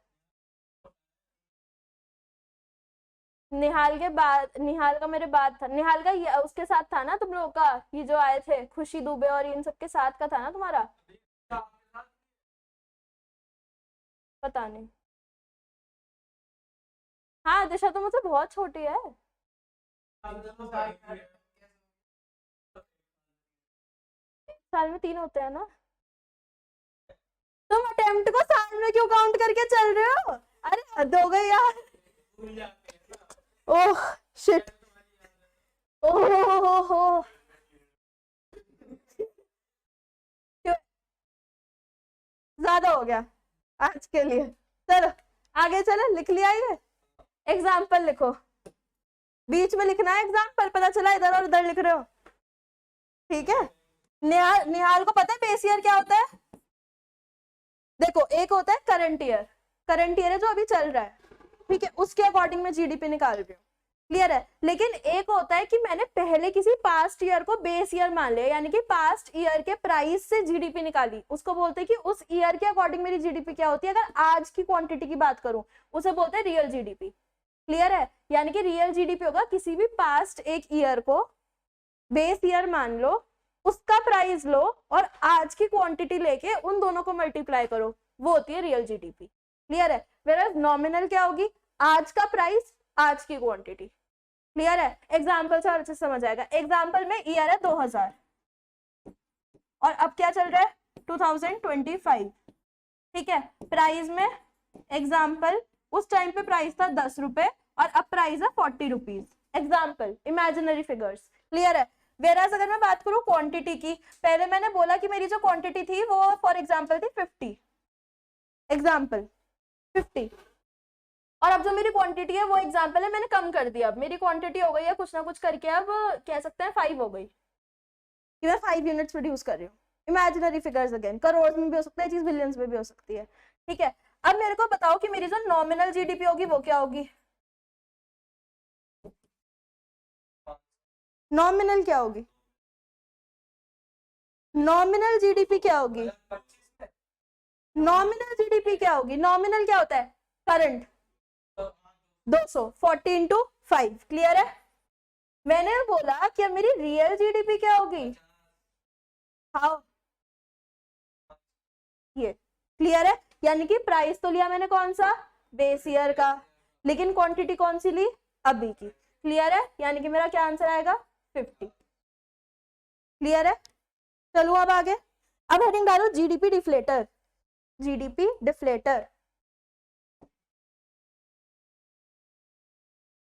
निहाल के बाद, निहाल का मेरे बाद था, निहाल का उसके साथ था ना तुम लोगों का, ये जो आए थे खुशी दुबे और इन सबके साथ का था ना तुम्हारा, पता नहीं। हाँ दिशा तो मुझसे बहुत छोटी है, साल में 3 होते हैं ना। तुम अटेम्प्ट को साल में क्यों काउंट करके चल रहे हो, अरे हद हो गई यार। ओह शिट, ओह हो, ज्यादा हो गया आज के लिए, चलो आगे चलो, लिख लिया ये, एग्जाम्पल लिखो, बीच में लिखना है एग्जाम्पल, पता चला इधर और उधर लिख रहे हो, ठीक है। निहाल, निहाल को पता है बेस ईयर क्या होता है, देखो एक होता है करंट ईयर, करंट ईयर है जो अभी चल रहा है, ठीक है, उसके अकॉर्डिंग मैं जीडीपी निकाल रही हूँ, क्लियर है। लेकिन एक होता है कि मैंने पहले किसी पास्ट ईयर को बेस ईयर मान लिया, यानी कि पास्ट ईयर के प्राइस से जीडीपी निकाली, उसको बोलते हैं कि उस ईयर के अकॉर्डिंग मेरी जीडीपी क्या होती है। अगर आज की क्वांटिटी की बात करूं उसे बोलते हैं रियल जीडीपी, क्लियर है। यानी कि रियल जीडीपी होगा किसी भी पास्ट एक ईयर को बेस ईयर मान लो, उसका प्राइस लो और आज की क्वांटिटी लेके उन दोनों को मल्टीप्लाई करो, वो होती है रियल जीडीपी। क्लियर है? वेयर नॉमिनल क्या होगी? आज का प्राइस, आज की क्वांटिटी। क्लियर है? एग्जाम्पल से और अच्छे समझ आएगा। एग्जाम्पल में ईयर है 2000 और अब क्या चल रहा है 2025। ठीक है, प्राइस में एग्जाम्पल उस टाइम पे प्राइस था 10 रुपए और अब प्राइस है 40 rupees. Example, imaginary figures. Clear है? वेराज अगर मैं बात करूं क्वांटिटी की, पहले मैंने बोला कि मेरी जो क्वांटिटी थी वो फॉर एग्जाम्पल थी 50, एग्जाम्पल 50, और अब जो मेरी क्वांटिटी है वो एग्जाम्पल है, मैंने कम कर दिया, अब मेरी क्वांटिटी हो गई है कुछ ना कुछ करके, अब कह सकते हैं 5 हो गई कि मैं 5 यूनिट्स प्रोड्यूस कर रही हूँ। इमेजिनरी फिगर्स अगेन, करोड़ में भी हो सकता है चीज, बिलियंस में भी हो सकती है। ठीक है, अब मेरे को बताओ कि मेरी जो नॉमिनल जीडीपी होगी वो क्या होगी? नॉमिनल क्या होगी? नॉमिनल जीडीपी क्या होगी? नॉमिनल जीडीपी क्या होगी? नॉमिनल क्या होता है? Current 200, 40 into 5। क्लियर है? मैंने बोला कि अब मेरी रियल जीडीपी क्या होगी? हाउ? ये क्लियर है? यानी कि प्राइस तो लिया मैंने कौन सा? बेस ईयर का, लेकिन क्वांटिटी कौन सी ली? अभी की। क्लियर है? यानी कि मेरा क्या आंसर आएगा? 50। क्लियर है? चलो अब आगे। अब हेडिंग डालो जीडीपी डिफ्लेटर। जीडीपी डिफ्लेटर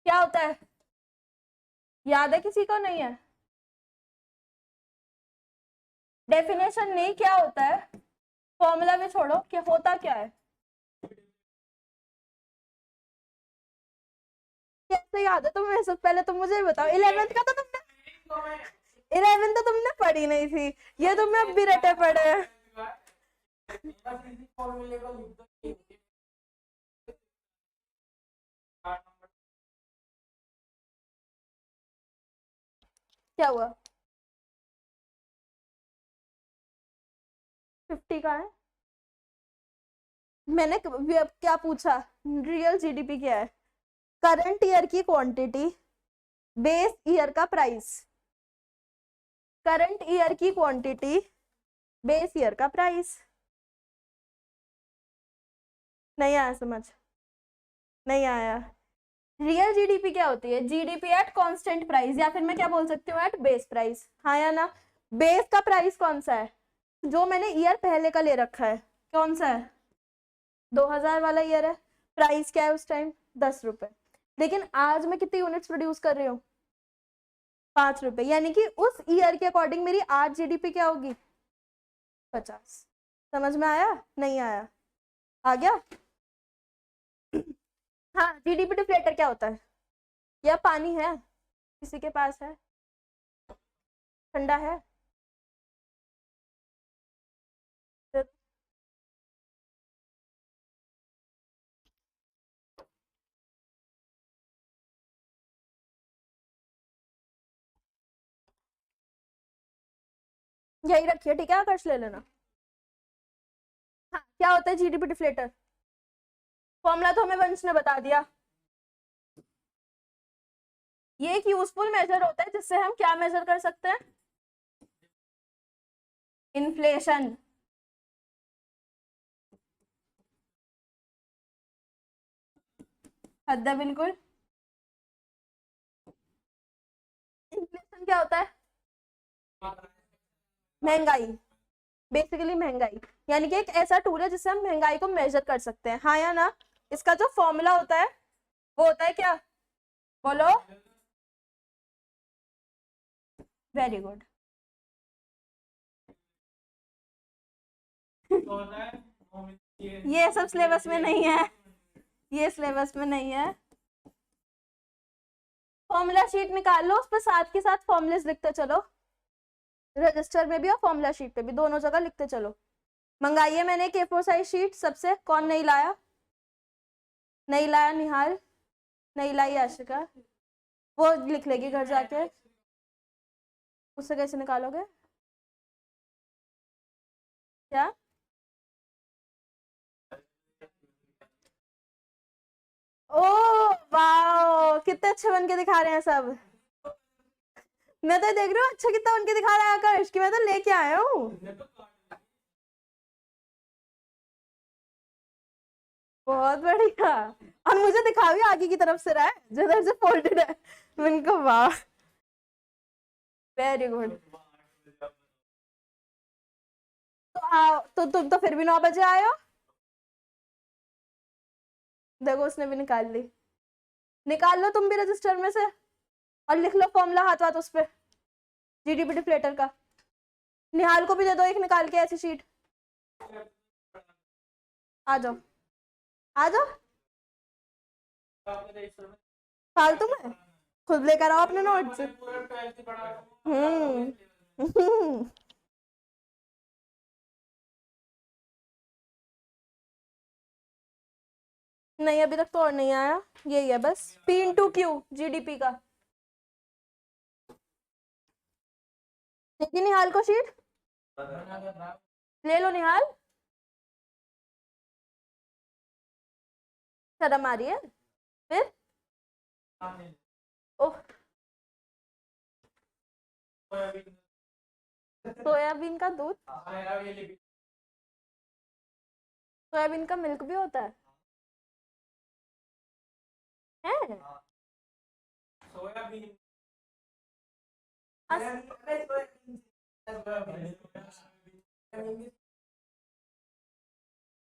क्या होता है? याद है किसी को? नहीं है? डेफिनेशन नहीं, क्या होता है? फॉर्मूला में छोड़ो, क्या होता क्या है? कैसे याद है तुम्हें सब? पहले तुम मुझे बताओ, 11th का तो तुमने, 11th तो तुमने पढ़ी नहीं थी, ये तुम्हें अब भी रटे पड़े हैं। क्या हुआ? 50 का है? मैंने क्या पूछा? रियल जीडीपी क्या है? करंट ईयर की क्वांटिटी, बेस ईयर का प्राइस। करंट ईयर की क्वांटिटी, बेस ईयर का प्राइस। नहीं आया समझ? नहीं आया? रियल जीडीपी क्या होती है? जीडीपी एट कांस्टेंट प्राइस, या फिर मैं क्या बोल सकती हूँ, एट बेस प्राइस। हाँ या ना? बेस का प्राइस कौन सा है? जो मैंने ईयर पहले का ले रखा है, कौन सा है? 2000 वाला ईयर है। प्राइस क्या है उस टाइम? 10 रुपए। लेकिन आज मैं कितनी यूनिट्स प्रोड्यूस कर रही हूँ? 5 रुपए। यानी कि उस ईयर के अकॉर्डिंग मेरी आज जीडीपी क्या होगी? 50। समझ में आया? नहीं आया? आ गया? हाँ, जीडीपी डिफ्लेटर क्या होता है? या पानी है किसी के पास? है? ठंडा है? यही रखिए, ठीक है, आकर्ष ले लेना। हाँ, क्या होता है जीडीपी डिफ्लेटर? फॉर्मूला तो हमें वंश ने बता दिया। ये एक यूजफुल मेजर होता है जिससे हम क्या मेजर कर सकते हैं? इन्फ्लेशन। हद है बिल्कुल। इन्फ्लेशन क्या होता है? महंगाई। बेसिकली महंगाई, यानी कि एक ऐसा टूल है जिससे हम महंगाई को मेजर कर सकते हैं। हाँ या ना? इसका जो फॉर्मूला होता है वो होता है क्या? बोलो। Very good. ये सब सिलेबस में नहीं है, ये सिलेबस में नहीं है। फॉर्मूला शीट निकाल लो, उस पर साथ के साथ फॉर्मूलेस लिखते चलो, रजिस्टर में भी और फॉर्मूला शीट पे भी, दोनों जगह लिखते चलो। मंगाइए मैंने A4 साइज शीट सबसे, कौन नहीं लाया? नहीं लाया निहाल? नहीं लाई आशिका? वो लिख लेगी घर जाके। उससे कैसे निकालोगे? क्या? ओ वाह, कितने अच्छे बन के दिखा रहे हैं सब। मैं तो देख रही हूँ अच्छा कितना उनके दिखा रहा है आकाश कि मैं तो लेके आया हूँ। बहुत बढ़िया। और मुझे दिखा भी आगे की तरफ से रहा है जिधर से फोल्डेड है। मैंने कहा वाह, वेरी गुड। तो आओ, तो तुम तो फिर भी 9 बजे आए हो। देखो उसने भी निकाल ली। निकाल लो तुम भी रजिस्टर में से और लिख लो फॉर्मूला हाथ हाथ उस पे, जीडीपी डिफ्लेटर का। निहाल को भी दे दो एक निकाल के ऐसी शीट। आ जाओ, आ जाओ। फालतू में खुद लेकर आओ अपने नोट्स। हम्म। नहीं अभी तक तो और नहीं आया, यही है बस, P/Q जीडीपी का। देखिए निहाल को शीट, ले लो निहाल। शर्म आ रही है फिर। ओह, सोयाबीन का दूध, सोयाबीन का मिल्क भी होता है?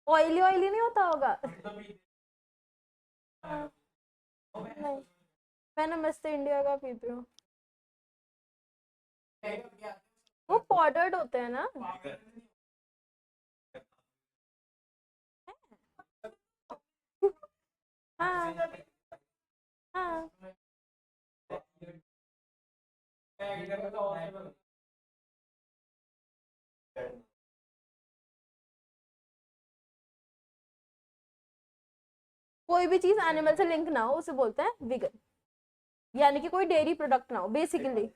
ऑयली ऑयली नहीं होता होगा। हाँ, नहीं, मैं नमस्ते इंडिया का पीती हूँ। वो पाउडर्ड होते हैं ना। हाँ हाँ। कोई भी चीज एनिमल से लिंक ना हो उसे बोलते हैं विगन, यानी कि कोई डेयरी प्रोडक्ट ना हो बेसिकली।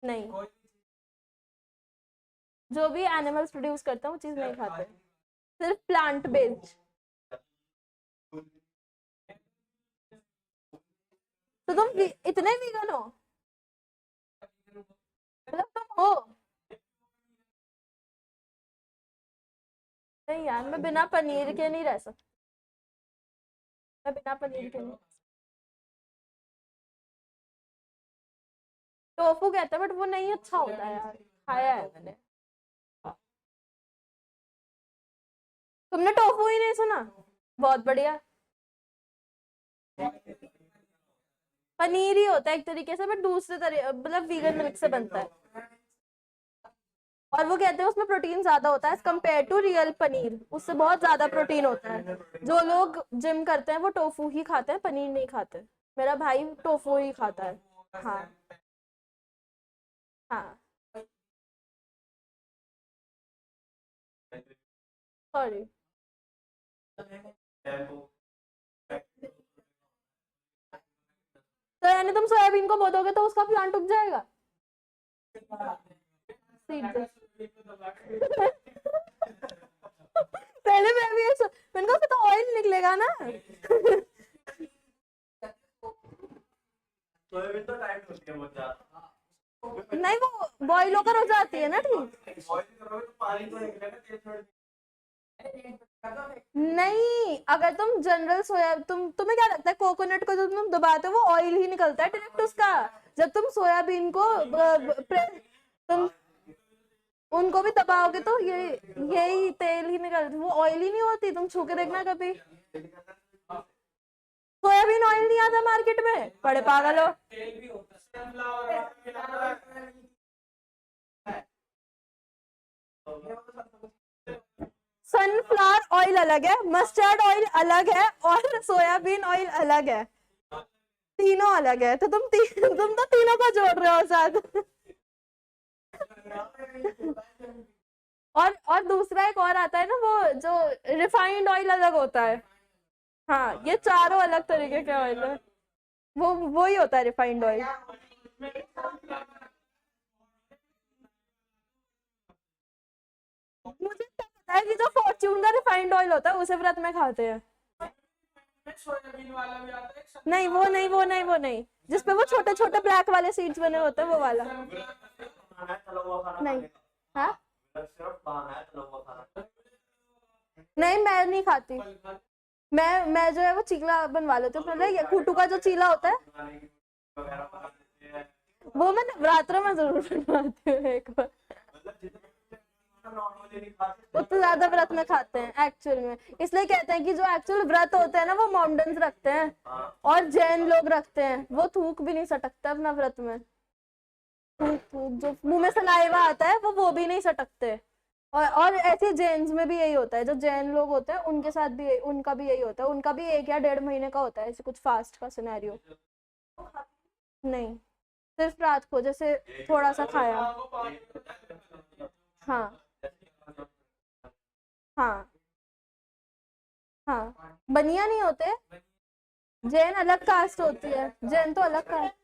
नहीं, जो भी एनिमल्स प्रोड्यूस करते हैं वो चीज नहीं खाते, सिर्फ प्लांट बेस्ड। तो तुम इतने वीगन हो, मतलब तुम हो। नहीं यार, मैं बिना पनीर के नहीं रह सकती, मैं बिना पनीर के नहीं। टोफू कहते हैं बट वो नहीं अच्छा होता है यार, खाया है मैंने। तुमने टोफू ही नहीं सुना? बहुत बढ़िया। पनीर ही होता है एक तरीके से बट दूसरे तरीके, मतलब वीगन मिल्क से बनता है। और वो कहते हैं उसमें प्रोटीन ज्यादा होता है कंपेयर टू रियल पनीर, उससे बहुत ज्यादा प्रोटीन होता है। जो लोग जिम करते हैं वो टोफू ही खाते हैं, पनीर नहीं खाते। मेरा भाई टोफू ही खाता है। हाँ हाँ। सॉरी। तो यानी तुम सोयाबीन को बो दोगे तो उसका प्लांट उग जाएगा। सीड पहले मैं भी मैंने कहा फिर तो ऑयल निकलेगा ना। नहीं वो बॉईल होकर हो जाती है ना ठीक। नहीं अगर तुम जनरल सोया, तुम्हें क्या लगता है कोकोनट को जब तुम दबाते हो वो ऑयल ही निकलता है डायरेक्ट उसका। जब तुम सोयाबीन को तुम उनको भी दबाओगे तो ये यही तेल ही निकल, वो ऑयल ही नहीं होती, तुम छू के देखना कभी। सोयाबीन ऑयल नहीं आता मार्केट में, बड़े पागल हो। सनफ्लावर ऑयल अलग है, मस्टर्ड ऑयल अलग है और सोयाबीन ऑयल अलग है। तीनों अलग है, तो तुम तो तीनों को जोड़ रहे हो साथ। और दूसरा एक और आता है ना वो जो रिफाइंड ऑयल अलग होता है। हाँ ये चारों अलग तरीके के ऑयल है, वो ही होता है रिफाइंड ऑयल। मुझे क्या पता है कि जो फॉर्च्यून का रिफाइंड ऑयल होता है उसे व्रत में खाते हैं। नहीं वो नहीं वो नहीं वो नहीं, जिसपे वो छोटे छोटे ब्लैक वाले सीड्स बने होते हैं वो वाला नहीं। हाँ नहीं मैं नहीं खाती, मैं जो है वो चीला बनवा लेती हूँ पहले, ये खूटू का जो चीला होता है वो मैं नवरात्रों में जरूर बनवाती हूँ एक बार। वो तो ज्यादा व्रत में खाते हैं एक्चुअल में, इसलिए कहते हैं कि जो एक्चुअल व्रत होते हैं ना वो मॉमडन्स रखते हैं और जैन लोग रखते हैं, वो थूक भी नहीं सटकते अपना व्रत में। थूक थूक जो मुंह में सलाइवा आता है वो भी नहीं सटकते। और ऐसे जैन्स में भी यही होता है, जो जैन लोग होते हैं उनके साथ भी उनका भी यही होता है, उनका भी 1 या 1.5 महीने का होता है ऐसे कुछ फास्ट का सिनेरियो। नहीं, सिर्फ रात को जैसे थोड़ा सा खाया। हाँ हाँ हाँ, बनिया नहीं होते, जैन अलग कास्ट होती है, जैन तो अलग कास्ट।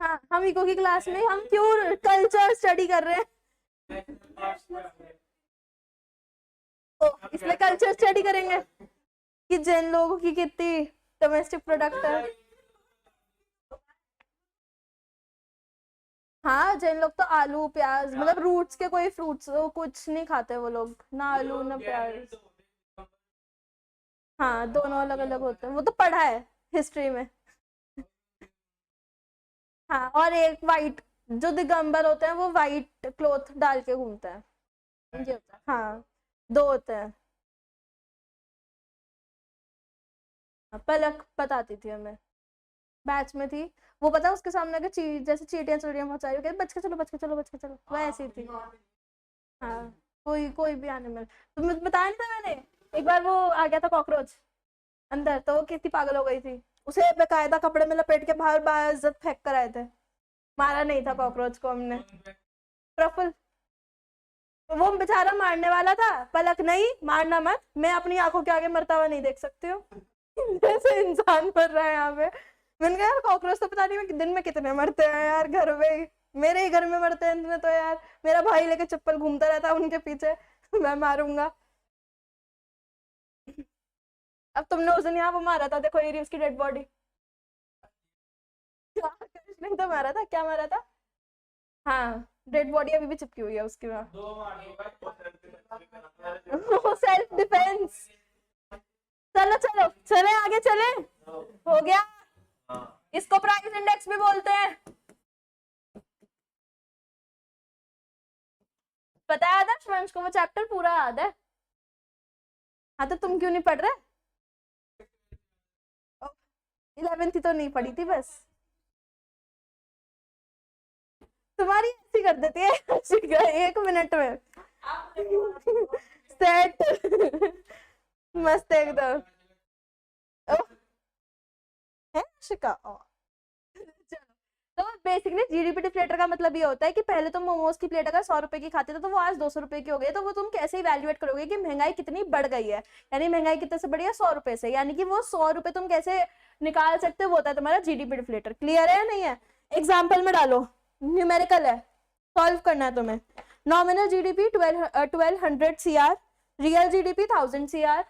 हाँ हम इको की क्लास में हम क्यों कल्चर स्टडी कर रहे हैं, तो इसलिए कल्चर स्टडी करेंगे कि जैन लोगों की कितनी डोमेस्टिक प्रोडक्ट है। हाँ जैन लोग तो आलू प्याज मतलब रूट्स के कोई फ्रूट्स वो कुछ नहीं खाते वो लोग, ना आलू ना प्याज। हाँ दोनों अलग अलग होते हैं, वो तो पढ़ा है हिस्ट्री में। हाँ और एक वाइट, जो दिगंबर होते हैं वो वाइट क्लोथ डाल के घूमते हैं, ये होता है हाँ, दो होते हैं। हाँ, पलक बताती थी हमें, बैच में थी, वो पता है उसके सामने के जैसे चींटियां चुड़ियां बहुत सारी, बच के चलो बच के चलो बच के चलो, वो ऐसी थी। हाँ कोई कोई भी एनिमल, तुम्हें बताया नहीं था मैंने, एक बार वो आ गया था कॉकरोच अंदर, तो वो कितनी पागल हो गई थी, उसे बेकायदा कपड़े में लपेट के बाहर बाइज्जत फेंक कर आए थे। मारा नहीं था कॉकरोच को हमने, प्रफुल, वो बेचारा मारने वाला था, पलक नहीं मारना मत, मैं अपनी आंखों के आगे मरता हुआ नहीं देख सकती हूँ। जैसे इंसान मर रहा है यहाँ पे। मैंने कहा यार कॉकरोच तो पता नहीं मैं दिन में कितने मरते हैं यार घर में ही, मेरे ही घर में मरते हैं इतने तो यार, मेरा भाई लेके चप्पल घूमता रहता है उनके पीछे। मैं मारूंगा। अब तुमने उस दिन यहाँ वो मारा था, देखो ये रही उसकी डेड बॉडी। कृष्ण तो मारा था, क्या मारा था। हाँ डेड बॉडी अभी भी चिपकी हुई है उसकी वहाँ। Self defence. चलो चलो चले आगे चले, हो गया, इसको प्राइस इंडेक्स भी बोलते हैं, पता है आदर्श, वंश को वो चैप्टर पूरा याद है। हाँ तो तुम क्यों नहीं पढ़ रहे। 11th तो नहीं पढ़ी थी बस, तुम्हारी ऐसी कर देती है 1 मिनट में सेट मस्त एकदम। ओह, है शिका तो बेसिकली जीडीपी डिफ्लेटर का मतलब ये होता है कि पहले तुम मोमोज की प्लेट अगर 100 रुपए की खाते थे तो वो आज 200 रुपए की हो गई, तो वो तुम कैसे इवेल्युएट करोगे कि महंगाई कितनी बढ़ गई है, यानी महंगाई कितने से बढ़ी है 100 रुपए से, यानी कि वो 100 रुपए तुम कैसे निकाल सकते हो, वो होता है तुम्हारा जीडीपी डिफ्लेटर। क्लियर है या नहीं है, एग्जाम्पल में डालो, न्यूमेरिकल है, सॉल्व करना है तुम्हें। Nominal GDP 1200 CR, real GDP 1000 CR।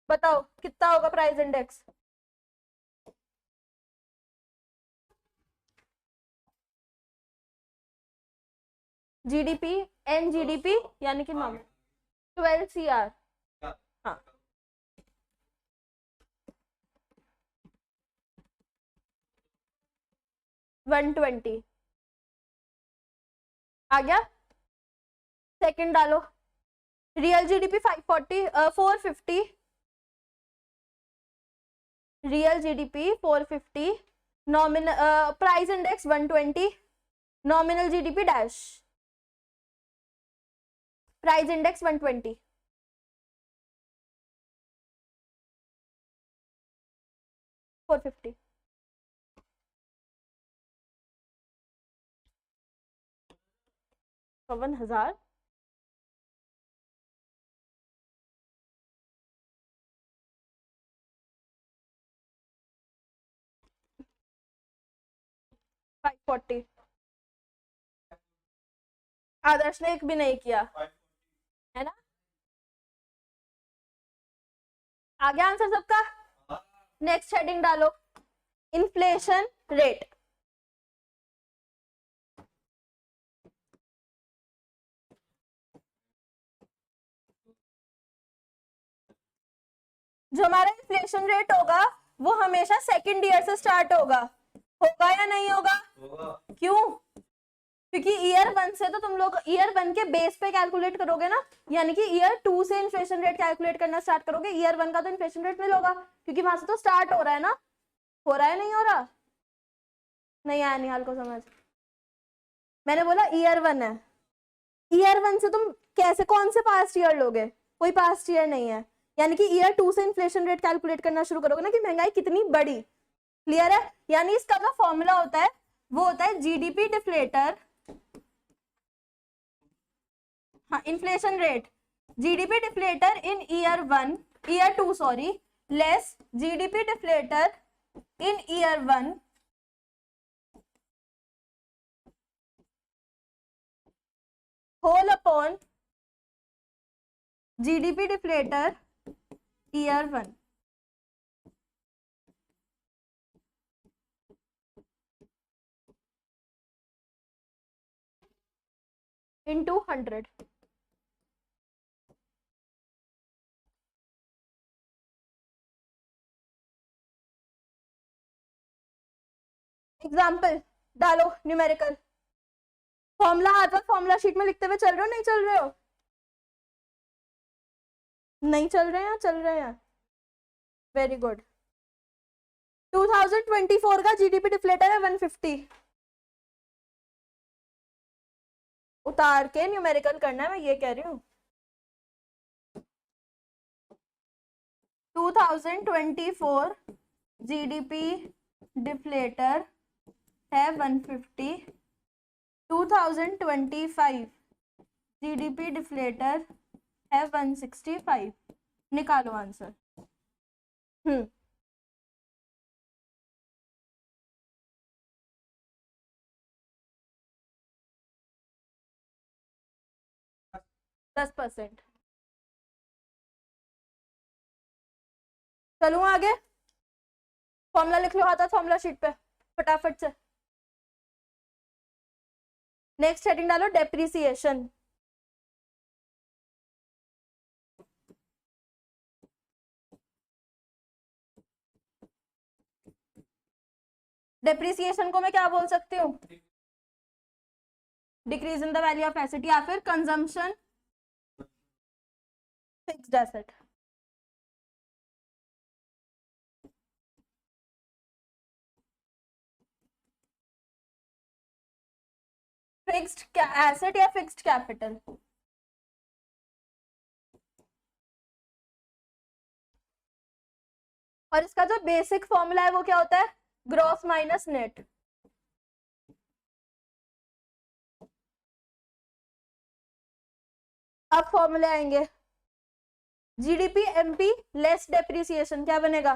बताओ कितना होगा price index. GDP and GDP यानी कि नॉमिनल 12 CR। हाँ 120 आ गया। सेकंड डालो, real GDP 540 450, real GDP 450, nominal price index 120, nominal GDP dash, price index 120, 450। 1000। 540। आदर्श ने एक भी नहीं किया है ना। आ गया आंसर सबका। नेक्स्ट हेडिंग डालो, इन्फ्लेशन रेट। जो हमारा इन्फ्लेशन रेट होगा वो हमेशा सेकंड ईयर से स्टार्ट होगा या नहीं होगा? क्यों? क्योंकि ईयर 1 से तो तुम लोग ईयर 1 के बेस पे कैलकुलेट करोगे ना, यानी कि ईयर 2 से इन्फ्लेशन रेट कैलकुलेट करना स्टार्ट करोगे। ईयर 1 का तो इन्फ्लेशन रेट मिल होगा क्योंकि वहां से तो स्टार्ट हो रहा है ना। हो रहा है नहीं हो रहा? नहीं आया निहाल को समझ? मैंने बोला ईयर 1 है, ईयर 1 से तुम कैसे कौन से पास्ट ईयर लोगे? कोई पास्ट ईयर नहीं है, यानी कि ईयर 2 से इन्फ्लेशन रेट कैलकुलेट करना शुरू करोगे ना कि महंगाई कितनी बड़ी। क्लियर है? यानी इसका जो फॉर्मूला होता है वो होता है जीडीपी डिफ्लेटर, हाँ inflation rate, GDP deflator in year 2 sorry, less GDP deflator in year 1 whole upon GDP deflator year 1। into 100। Example डालो न्यूमेरिकल। फॉर्मूला हाथ वक्त फॉर्मूला शीट में लिखते हुए चल रहे हो नहीं चल रहे हो? नहीं चल रहे हैं, चल रहे हैं, वेरी गुड। 2024 का जीडीपी डिफ्लेटर है 150। उतार के न्यूमेरिकल करना है, मैं ये कह रही हूँ। 2024 जीडीपी डिफ्लेटर है 150। 2025 जीडीपी डिफ्लेटर है 165। निकालो आंसर। 10%। चलूं आगे? फॉर्मूला लिख लो हाथ फॉर्मूला शीट पे फटाफट से। नेक्स्ट हेडिंग डालो, डेप्रिसिएशन। डेप्रिसिएशन को मैं क्या बोल सकती हूँ? Decrease in the value of asset या फिर consumption fixed asset. Fixed asset या फिक्स्ड कैपिटल? और इसका जो बेसिक फॉर्मूला है वो क्या होता है? Gross minus net. अब फॉर्मूले आएंगे, जीडीपी एमपी लेस डेप्रिसिएशन क्या बनेगा?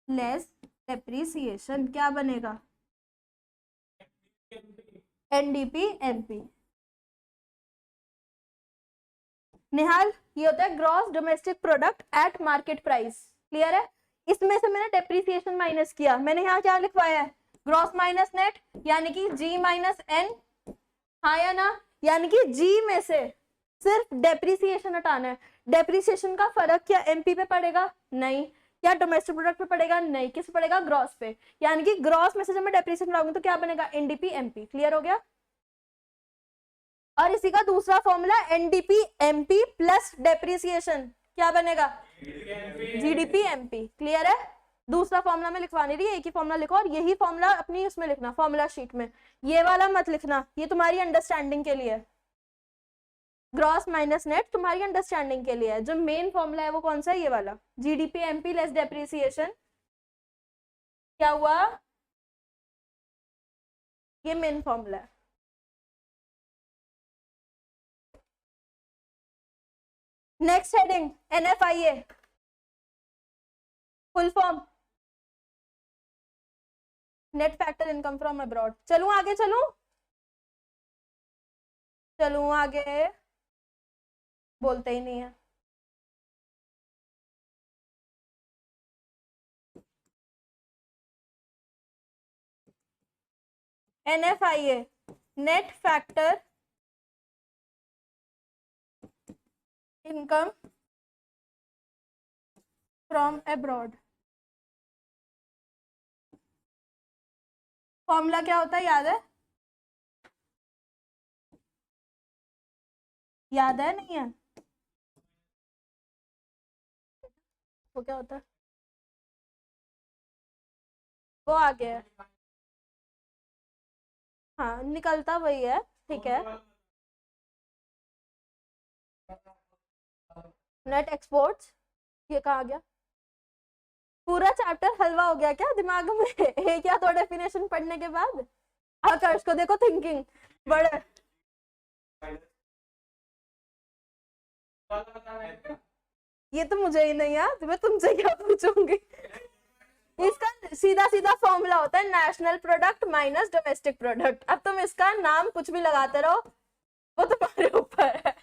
लेस डेप्रिसिएशन क्या बनेगा? NDP MP. निहाल ये होता है gross domestic product at market price. Clear है? इसमें से मैंने डेप्रिसिएशन माइनस किया, मैंने यहाँ क्या लिखवाया है? ग्रॉस माइनस नेट, यानी कि जी माइनस एन। हाँ या ना? यानी कि जी में से सिर्फ डेप्रिसिएशन हटाना है। डेप्रिसिएशन का फर्क क्या एमपी पे पड़ेगा? नहीं। क्या डोमेस्टिक प्रोडक्ट पे पड़ेगा? नहीं। किस पे पड़ेगा? ग्रॉस पे। यानी कि ग्रॉस में से जब मैं डेप्रिसिएशन लगाऊंगी तो क्या बनेगा? NDP MP. क्लियर हो गया? और इसी का दूसरा formula NDP MP plus depreciation क्या बनेगा? GDP MP. क्लियर है? दूसरा फॉर्मूला में लिखवा नहीं रही, एक ही फॉर्मूला लिखो और यही फॉर्मूला अपनी उसमें लिखना, फॉर्मूला शीट में। ये वाला मत लिखना, ये तुम्हारी अंडरस्टैंडिंग के लिए। ग्रॉस माइनस नेट तुम्हारी अंडरस्टैंडिंग के लिए है। जो मेन फॉर्मूला है वो कौन सा है? ये वाला, जीडीपी एमपी लेस डेप्रिसिएशन। क्या हुआ? ये मेन फॉर्मूला है। Next heading, NFIA. Full form net factor income from abroad. चलूं आगे, चलूं आगे, बोलते ही नहीं है। NFIA net factor income from abroad. Formula क्या होता है, याद है? याद है नहीं है? वो क्या होता है? वो आ गया है। हाँ निकलता वही है, ठीक है। नेट एक्सपोर्ट्स, ये कहा गया। पूरा चैप्टर हलवा हो गया क्या दिमाग में एक या दो डेफिनेशन पढ़ने के बाद? आकर्ष को देखो, थिंकिंग बड़े। ये तो मुझे ही नहीं याद, मैं तुमसे क्या पूछूंगी। इसका सीधा सीधा फॉर्मूला होता है national product minus domestic product. अब तुम इसका नाम कुछ भी लगाते रहो, वो तुम्हारे ऊपर है।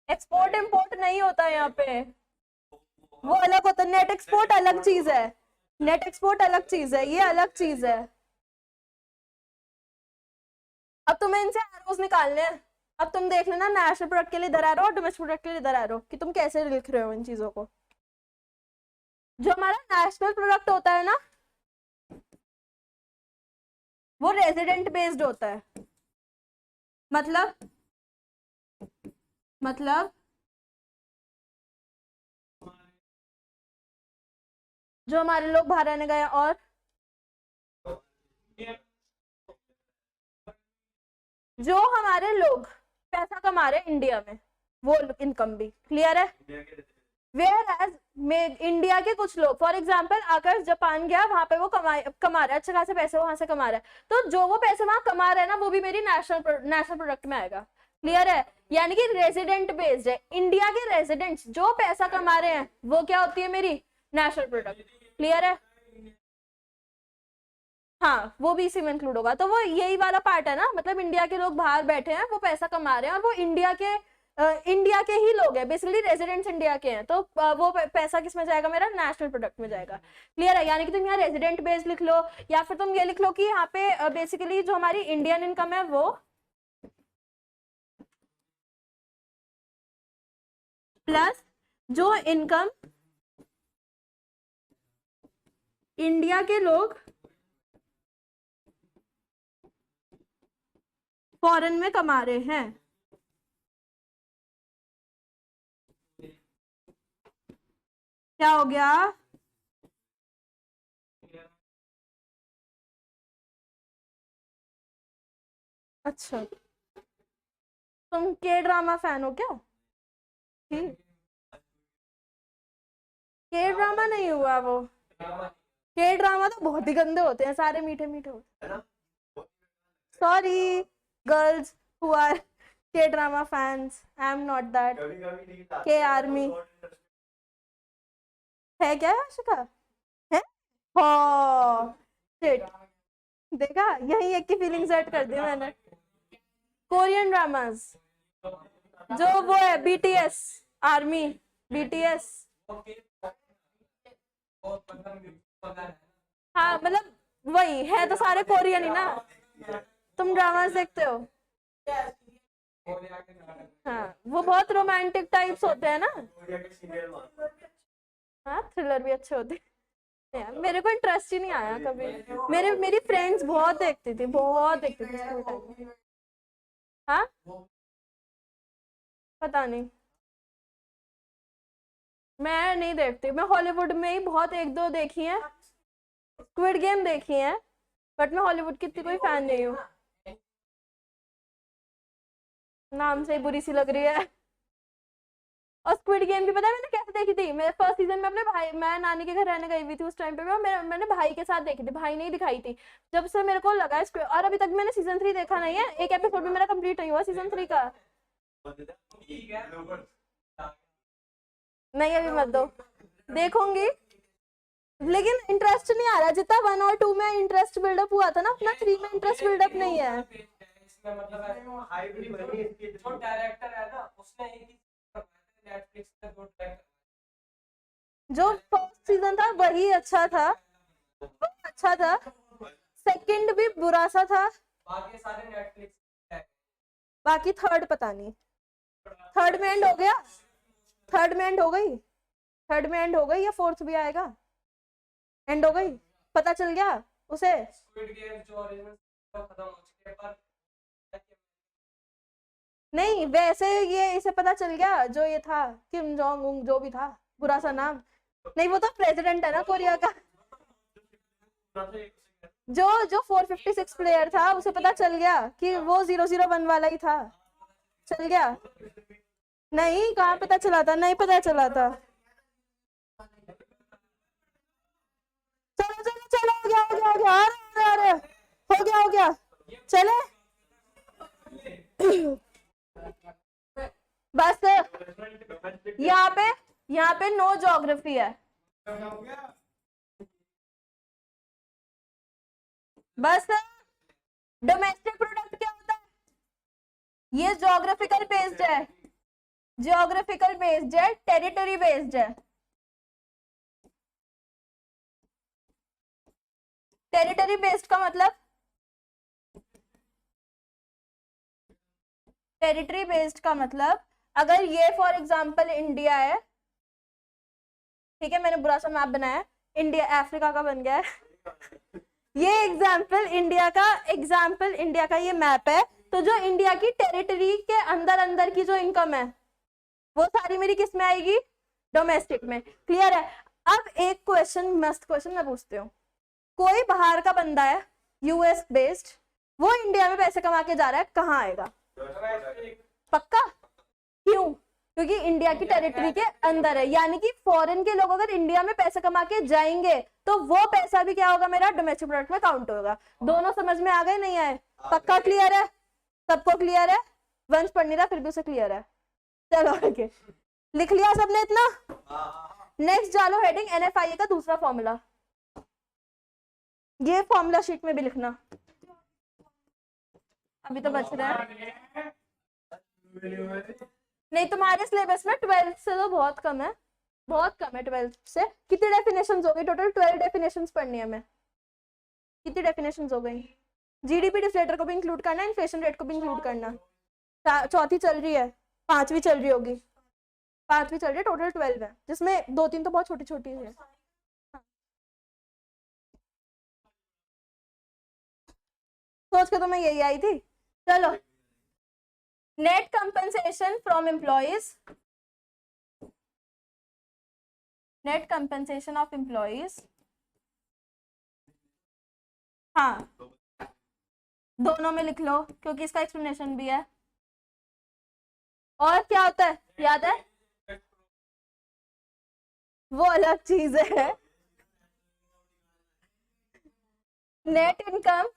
एक्सपोर्ट इंपोर्ट नहीं होता है यहाँ पे, वो अलग होता है। नेट एक्सपोर्ट अलग चीज है, नेट एक्सपोर्ट अलग चीज है, ये अलग चीज है। अब तुम्हें इनसे एरोस निकालने हैं। अब तुम देख लेना नेशनल प्रोडक्ट के लिए इधर एरो और डोमेस्टिक प्रोडक्ट के लिए इधर एरो, कि तुम कैसे लिख रहे हो इन चीजों को। जो हमारा नेशनल प्रोडक्ट होता है ना, वो रेजिडेंट बेस्ड होता है। मतलब जो हमारे लोग बाहर रहने गए और जो हमारे लोग पैसा कमा रहे हैं इंडिया में, वो इनकम भी क्लियर है। वेयर एज में इंडिया के कुछ लोग, फॉर एग्जाम्पल आकर जापान गया, वहां पे वो कमा रहा है, अच्छे खासे पैसे वहां से कमा रहा है, तो जो वो पैसे वहां कमा रहा है ना, वो भी मेरी नेशनल प्रोडक्ट में आएगा। क्लियर है? यानी कि रेजिडेंट बेस्ड है। इंडिया के रेजिडेंट्स जो पैसा कमा रहे हैं, वो क्या होती है मेरी नेशनल प्रोडक्ट। क्लियर है? हाँ वो भी इसी में इंक्लूड होगा। तो वो यही वाला पार्ट है ना, मतलब इंडिया के लोग बाहर बैठे हैं, वो पैसा कमा रहे हैं, और वो इंडिया के ही लोग हैं, बेसिकली रेजिडेंट्स इंडिया के हैं, तो वो पैसा किस में जाएगा, मेरा नेशनल प्रोडक्ट में जाएगा। क्लियर है? यानी कि तुम यहाँ रेजिडेंट बेस्ड लिख लो, या फिर तुम ये लिख लो कि यहाँ पे बेसिकली जो हमारी इंडियन इनकम है वो प्लस जो इनकम इंडिया के लोग फॉरेन में कमा रहे हैं। क्या हो गया? अच्छा, तुम के ड्रामा फैन हो क्या? के ड्रामा नहीं हुआ वो, के ड्रामा तो बहुत ही गंदे होते हैं, सारे मीठे मीठे होते हैं। सॉरी गर्ल्स हु आर के drama fans, I am not that. के आर्मी है क्या आशिका? है? हो शिट, देखा, यही एक की फीलिंग सेट कर दी मैंने। कोरियन ड्रामास, जो वो है बीटीएस आर्मी, बीटीएस। हाँ मतलब वही है, तो सारे कोरियन ही ना। तुम ड्रामास देखते हो? हाँ वो बहुत रोमांटिक टाइप्स होते हैं ना। हाँ थ्रिलर भी अच्छे होते हैं यार, मेरे को इंटरेस्ट ही नहीं आया कभी। मेरी फ्रेंड्स बहुत देखती थी, बहुत देखती थी स्कूल टाइम में। हाँ पता नहीं, मैं नहीं देखती। मैं हॉलीवुड में ही बहुत एक दो देखी है, स्क्विड गेम देखी है, बट मैं हॉलीवुड की इतनी कोई फैन नहीं हूँ। नाम से ही बुरी सी लग रही है। और स्क्विड गेम भी पता है मैंने कैसे देखी थी, मेरे फर्स्ट सीजन में अपने भाई, मैं नानी के घर रहने गई हुई थी उस टाइम पे, मैंने भाई के साथ देखी थी, भाई ने ही दिखाई थी। जब से मेरे को लगा और अभी तक मैंने सीजन 3 देखा नहीं है, एक एपिसोड भी मेरा कंप्लीट नहीं हुआ सीजन 3 का। नहीं अभी मत दो, देखूंगी, लेकिन इंटरेस्ट नहीं आ रहा जितना 1 और 2 में इंटरेस्ट बिल्डअप हुआ था ना, अपना 3 में इंटरेस्ट बिल्डअप नहीं है। मतलब जो डायरेक्टर है ना उसने नेटफ्लिक्स पे जो फर्स्ट सीजन था वही अच्छा था, अच्छा था, सेकंड भी बुरा सा था, बाकी सारे नेटफ्लिक्स, बाकी थर्ड पता नहीं, थर्ड में एंड हो गया, थर्ड में एंड हो गई, थर्ड में एंड हो गई या फोर्थ भी आएगा, एंड हो गई, पता चल गया उसे। स्क्विड गेम जो ओरिजिनल खत्म हो चुके पर नहीं, वैसे ये इसे पता चल गया जो ये था किम जोंग उंग जो भी था, बुरा सा नाम, नहीं वो तो प्रेसिडेंट है ना कोरिया का, जो 456 प्लेयर था उसे पता चल गया कि वो 001 वाला ही था, चल गया, नहीं कहाँ पता चला था, नहीं पता चला था। चलो चलो चलो, हो गया हो गया हो गया, आ रहे हो गया हो गया, चले बस यहाँ पे नो ज्योग्राफी है, बस। डोमेस्टिक प्रोडक्ट क्या होता है, ये ज्योग्राफिकल बेस्ड है, ज्योग्राफिकल बेस्ड है, टेरिटरी बेस्ड है, टेरिटरी बेस्ड का मतलब, टेरिटरी बेस्ड का मतलब अगर ये फॉर एग्जांपल इंडिया है, ठीक है मैंने बुरा सा मैप बनाया, इंडिया अफ्रीका का बन गया है ये एग्जांपल इंडिया का ये मैप है, तो जो इंडिया की टेरिटरी के अंदर अंदर की जो इनकम है वो सारी मेरी किस में आएगी, डोमेस्टिक में, क्लियर है। अब एक क्वेश्चन, मस्त क्वेश्चन मैं पूछती हूँ, कोई बाहर का बंदा है यूएस बेस्ड, वो इंडिया में पैसे कमा के जा रहा है, कहाँ आएगा, पक्का, क्यों, क्योंकि इंडिया की टेरिटरी के अंदर है, यानी कि फॉरेन के लोग अगर इंडिया में पैसे कमा के जाएंगे तो वो पैसा भी क्या होगा, मेरा डोमेस्टिक प्रोडक्ट में काउंट होगा। दोनों समझ में आ गए, नहीं आए, पक्का क्लियर है, सबको क्लियर है, वंश पढ़ नहीं रहा फिर भी उसे क्लियर है, चलो आगे, लिख लिया सबने इतना। नेक्स्ट डालो हेडिंग एनएफआईए का दूसरा फॉर्मूला, ये फॉर्मूला शीट में भी लिखना, अभी तो बच रहा है, नहीं तुम्हारे सिलेबस में 12th से तो बहुत कम है, बहुत कम है 12th से। कितनी डेफिनेशंस हो गई टोटल, 12 डेफिनेशंस पढ़नी है हमें, कितनी डेफिनेशंस हो गई, जीडीपी डिफ्लेटर को भी इंक्लूड करना, इन्फ्लेशन रेट को भी इंक्लूड करना, चौथी चल रही है, पांचवी चल रही होगी, पांचवी चल रही है, टोटल 12 है, जिसमें 2-3 तो बहुत छोटी छोटी है। सोच के तो मैं यही आई थी, चलो net compensation from employees, net compensation of employees, हाँ दोनों में लिख लो क्योंकि इसका एक्सप्लेनेशन भी है। और क्या होता है याद है, वो अलग चीज है, नेट इनकम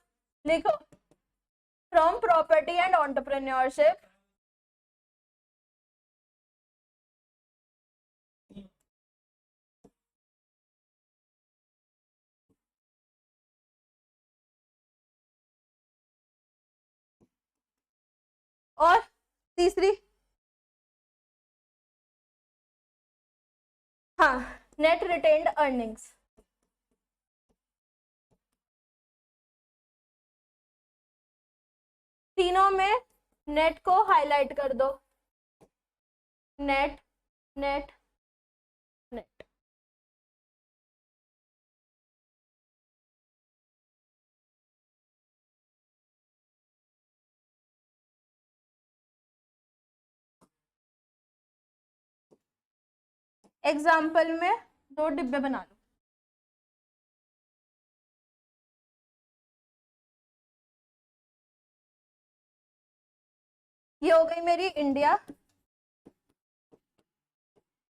लिखो फ्रॉम प्रॉपर्टी एंड एंटरप्रेन्योरशिप, और तीसरी, हाँ नेट रिटेन्ड अर्निंग्स, तीनों में नेट को हाईलाइट कर दो, नेट नेट नेट, एग्जाम्पल में 2 डिब्बे बना लो, ये हो गई मेरी इंडिया,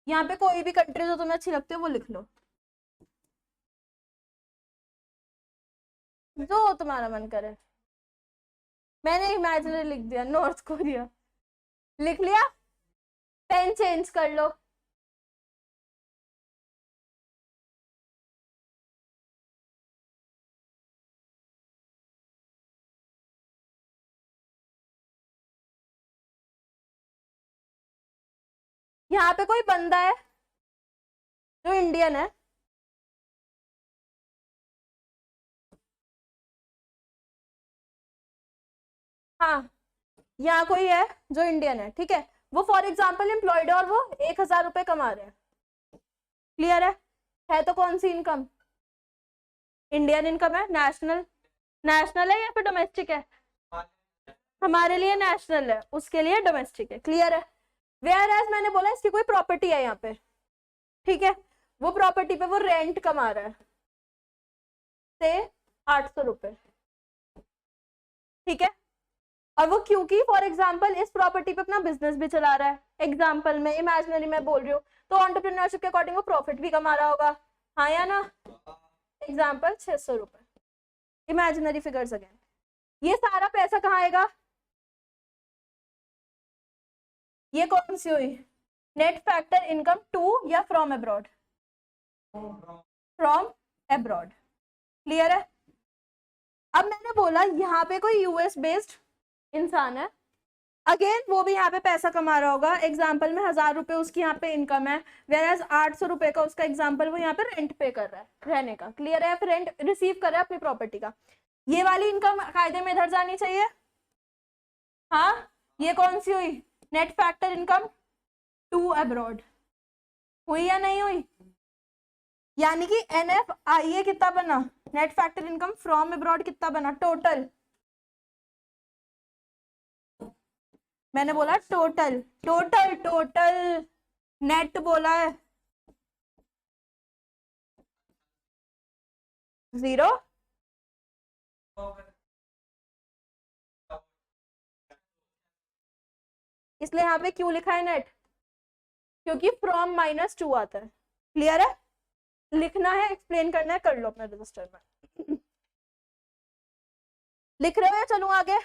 यहाँ पे कोई भी कंट्री जो तुम्हें अच्छी लगती है वो लिख लो, जो तुम्हारा मन करे। मैंने इमेजिनरी लिख दिया, नॉर्थ कोरिया लिख लिया। पेन चेंज कर लो। यहाँ पे कोई बंदा है जो इंडियन है, हाँ यहाँ कोई है जो इंडियन है, ठीक है, वो फॉर एग्जाम्पल एम्प्लॉयड है और वो 1,000 रुपए कमा रहे हैं। क्लियर है तो कौन सी इनकम? इंडियन इनकम है, नेशनल। नेशनल है या फिर डोमेस्टिक है? हमारे लिए नेशनल है, उसके लिए डोमेस्टिक है। क्लियर है? वेयर एज मैंने बोला इसकी कोई प्रॉपर्टी है यहाँ पे, ठीक है, वो प्रॉपर्टी पे वो रेंट कमा रहा है से 800 रुपए, ठीक है, और वो क्योंकि फॉर एग्जाम्पल इस प्रॉपर्टी पे अपना बिजनेस भी चला रहा है, एग्जाम्पल में इमेजिनरी में बोल रही हूँ, तो एंटरप्रेन्योरशिप के अकॉर्डिंग वो प्रॉफिट भी कमा रहा होगा, हाँ या ना? एग्जाम्पल 600 रुपए, इमेजिनरी फिगर्स अगेन। ये सारा पैसा कहाँ आएगा? ये कौन सी हुई? नेट फैक्टर इनकम टू या from abroad? From abroad. Clear है? अब मैंने बोला यहाँ पे कोई यूएस बेस्ड इंसान है, अगेन वो भी यहाँ पे पैसा कमा रहा होगा, एग्जाम्पल में 1,000 रुपए उसकी यहाँ पे इनकम है, वेयर 800 रुपए का उसका एग्जाम्पल वो यहाँ पे रेंट पे कर रहा है रहने का। क्लियर है? फिर रेंट रिसीव कर रहा है अपनी प्रॉपर्टी का। ये वाली इनकम कायदे में इधर जानी चाहिए, हाँ। ये कौन सी हुई? Net factor income to abroad, हुई या नहीं हुई? यानी कि NFIA कितना बना? Net factor income from abroad कितना बना टोटल? मैंने बोला टोटल, टोटल टोटल नेट बोला है, 0। इसलिए यहाँ पे क्यों लिखा है नेट? क्योंकि फ्रॉम -2 आता है। क्लियर है? लिखना है, एक्सप्लेन करना है, कर लो अपने रजिस्टर में। लिख रहे हो या चलूं आगे?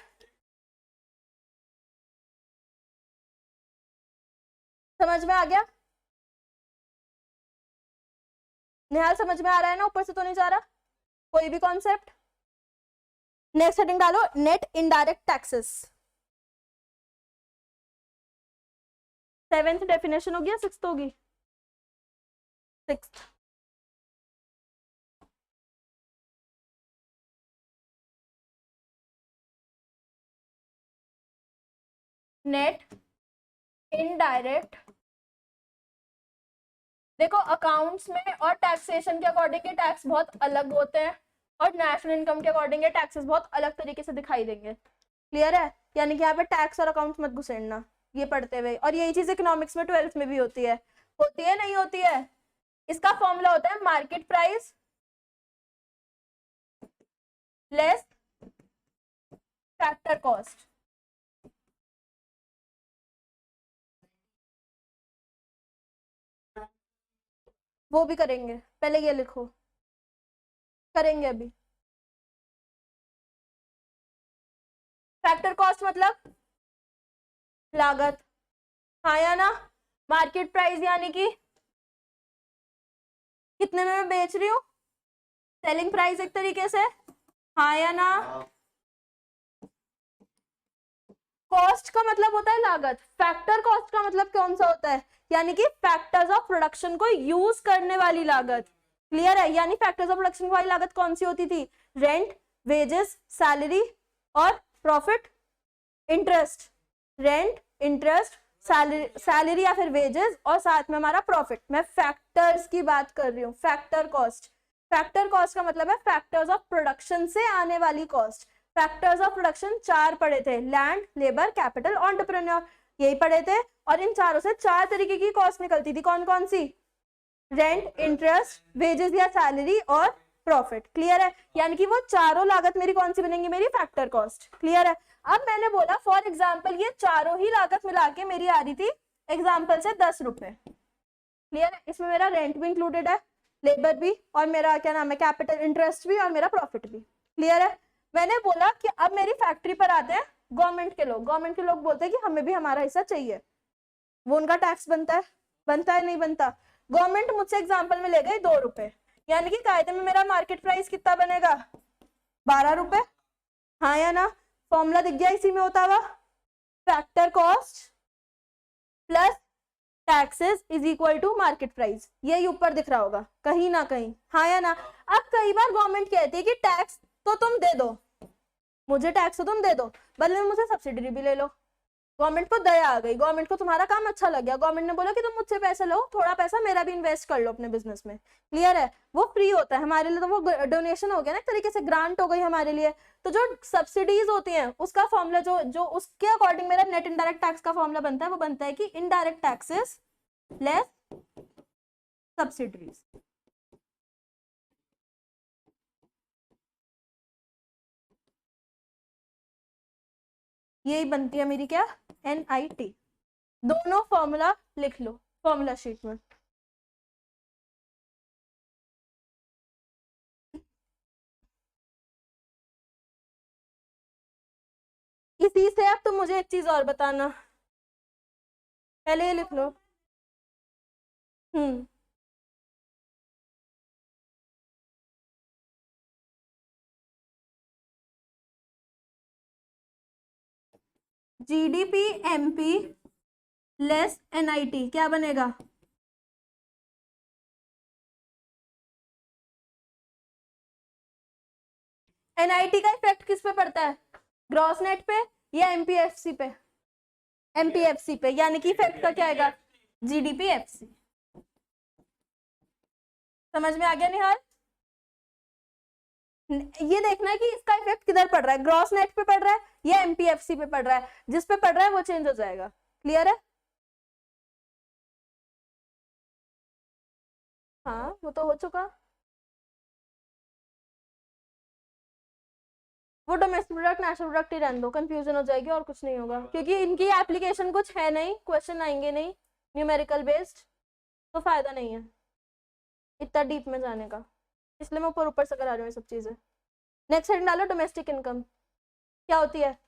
समझ में आ गया? निहाल समझ में आ रहा है ना? ऊपर से तो नहीं जा रहा कोई भी कॉन्सेप्ट? नेक्स्ट हेडिंग डालो, net indirect taxes. 7th definition होगी या 6th होगी? 6th। नेट इनडायरेक्ट, देखो अकाउंट्स में और टैक्सेशन के अकॉर्डिंग के टैक्स बहुत अलग होते हैं, और नेशनल इनकम के अकॉर्डिंग के टैक्सेस बहुत अलग तरीके से दिखाई देंगे। क्लियर है? यानी कि यहाँ पे टैक्स और अकाउंट्स मत घुसेड़ना ये पढ़ते हुए, और यही चीज इकोनॉमिक्स में 12th में भी होती है नहीं होती है? इसका फॉर्मूला होता है market price less factor cost. वो भी करेंगे, पहले ये लिखो, करेंगे अभी। फैक्टर कॉस्ट मतलब लागत, हाँ या ना? मार्केट प्राइस यानी कि कितने में मैं बेच रही हूँ, सेलिंग प्राइस एक तरीके से, हाँ या ना? कॉस्ट का मतलब होता है लागत, फैक्टर कॉस्ट का मतलब कौन सा होता है? यानी कि फैक्टर्स ऑफ प्रोडक्शन को यूज करने वाली लागत। क्लियर है? यानी फैक्टर्स ऑफ प्रोडक्शन वाली लागत कौन सी होती थी? रेंट, वेजेस, सैलरी और profit, interest. Rent, interest, salary या फिर वेजेस, और साथ में हमारा प्रॉफिट। मैं फैक्टर्स की बात कर रही हूँ, फैक्टर कॉस्ट। फैक्टर कॉस्ट का मतलब है फैक्टर्स ऑफ प्रोडक्शन से आने वाली कॉस्ट। फैक्टर्स ऑफ प्रोडक्शन 4 पढ़े थे, लैंड, लेबर, कैपिटल, एंटरप्रेन्योर, यही पढ़े थे, और इन चारों से 4 तरीके की कॉस्ट निकलती थी। कौन कौन सी? रेंट, इंटरेस्ट, वेजेस या सैलरी और प्रॉफिट। क्लियर है? यानी कि वो चारों लागत मेरी कौन सी बनेंगी? मेरी फैक्टर कॉस्ट। क्लियर है? अब मैंने बोला फॉर एग्जाम्पल ये चारों ही लागत मिला के मेरी आ रही थी एग्जाम्पल से 10 रुपए, क्लियर है? इसमें मेरा रेंट भी इंक्लूडेड है, लेबर भी, और मेरा क्या नाम है कैपिटल इंटरेस्ट भी, और मेरा प्रॉफिट भी। क्लियर है? मैंने बोला कि अब मेरी फैक्ट्री पर आते हैं गवर्नमेंट के लोग बोलते हैं कि हमें भी हमारा हिस्सा चाहिए, वो उनका टैक्स बनता है नहीं बनता। गवर्नमेंट मुझसे एग्जाम्पल में ले गई 2 रुपए, यानी कि कायदे में मेरा मार्केट प्राइस कितना बनेगा, 12 रुपए। हाँ या ना? फॉर्मूला दिख गया इसी में होता हुआ, factor cost plus taxes is equal to market price, यही ऊपर दिख रहा होगा कहीं ना कहीं। हाँ या ना? अब कई बार गवर्नमेंट कहती है कि टैक्स तो तुम दे दो, मुझे टैक्स तो तुम दे दो, बदले में मुझे सब्सिडी भी ले लो। गवर्नमेंट को दया आ गई, गवर्नमेंट को तुम्हारा काम अच्छा लग गया, गवर्नमेंट ने बोला कि तुम मुझसे पैसे लो, थोड़ा पैसा मेरा भी इन्वेस्ट कर लो अपने बिजनेस में। क्लियर है? वो फ्री होता है हमारे लिए, तो वो डोनेशन हो गया ना, एक तरीके से ग्रांट हो गई हमारे लिए। तो जो सब्सिडीज होती हैं उसका फॉर्मूला जो जो उसके अकॉर्डिंग मेरा नेट इनडायरेक्ट टैक्स का फॉर्मूला बनता है, वो बनता है कि इनडायरेक्ट टैक्सेस लेस सब्सिडीज। यही बनती है मेरी क्या, NIT। दोनों फॉर्मूला लिख लो फॉर्मूला शीट में। इसी से अब तुम मुझे एक चीज और बताना, पहले ये लिख लो। हम्म। GDP MP लेस NIT क्या बनेगा? NIT का इफेक्ट किस पे पड़ता है, ग्रॉस नेट पे या MPFC पे? MPFC पे, यानी कि इफेक्ट का क्या आएगा, GDP FC। समझ में आ गया निहाल? ये देखना है कि इसका इफेक्ट किधर पड़ रहा है, ग्रॉस नेट पे पड़ रहा है या MPFC पे पड़ रहा है, जिस पे पड़ रहा है वो चेंज हो जाएगा। क्लियर है? हाँ वो तो हो चुका। वो डोमेस्टिक प्रोडक्ट नेशनल प्रोडक्ट ही रहने दो, कंफ्यूजन हो जाएगी और कुछ नहीं होगा, क्योंकि इनकी एप्लीकेशन कुछ है नहीं, क्वेश्चन आएंगे नहीं न्यूमेरिकल बेस्ड, तो फायदा नहीं है इतना डीप में जाने का, इसलिए मैं ऊपर ऊपर से करा रही हूँ ये सब चीजें। नेक्स्ट हेडिंग डालो, डोमेस्टिक इनकम क्या होती है,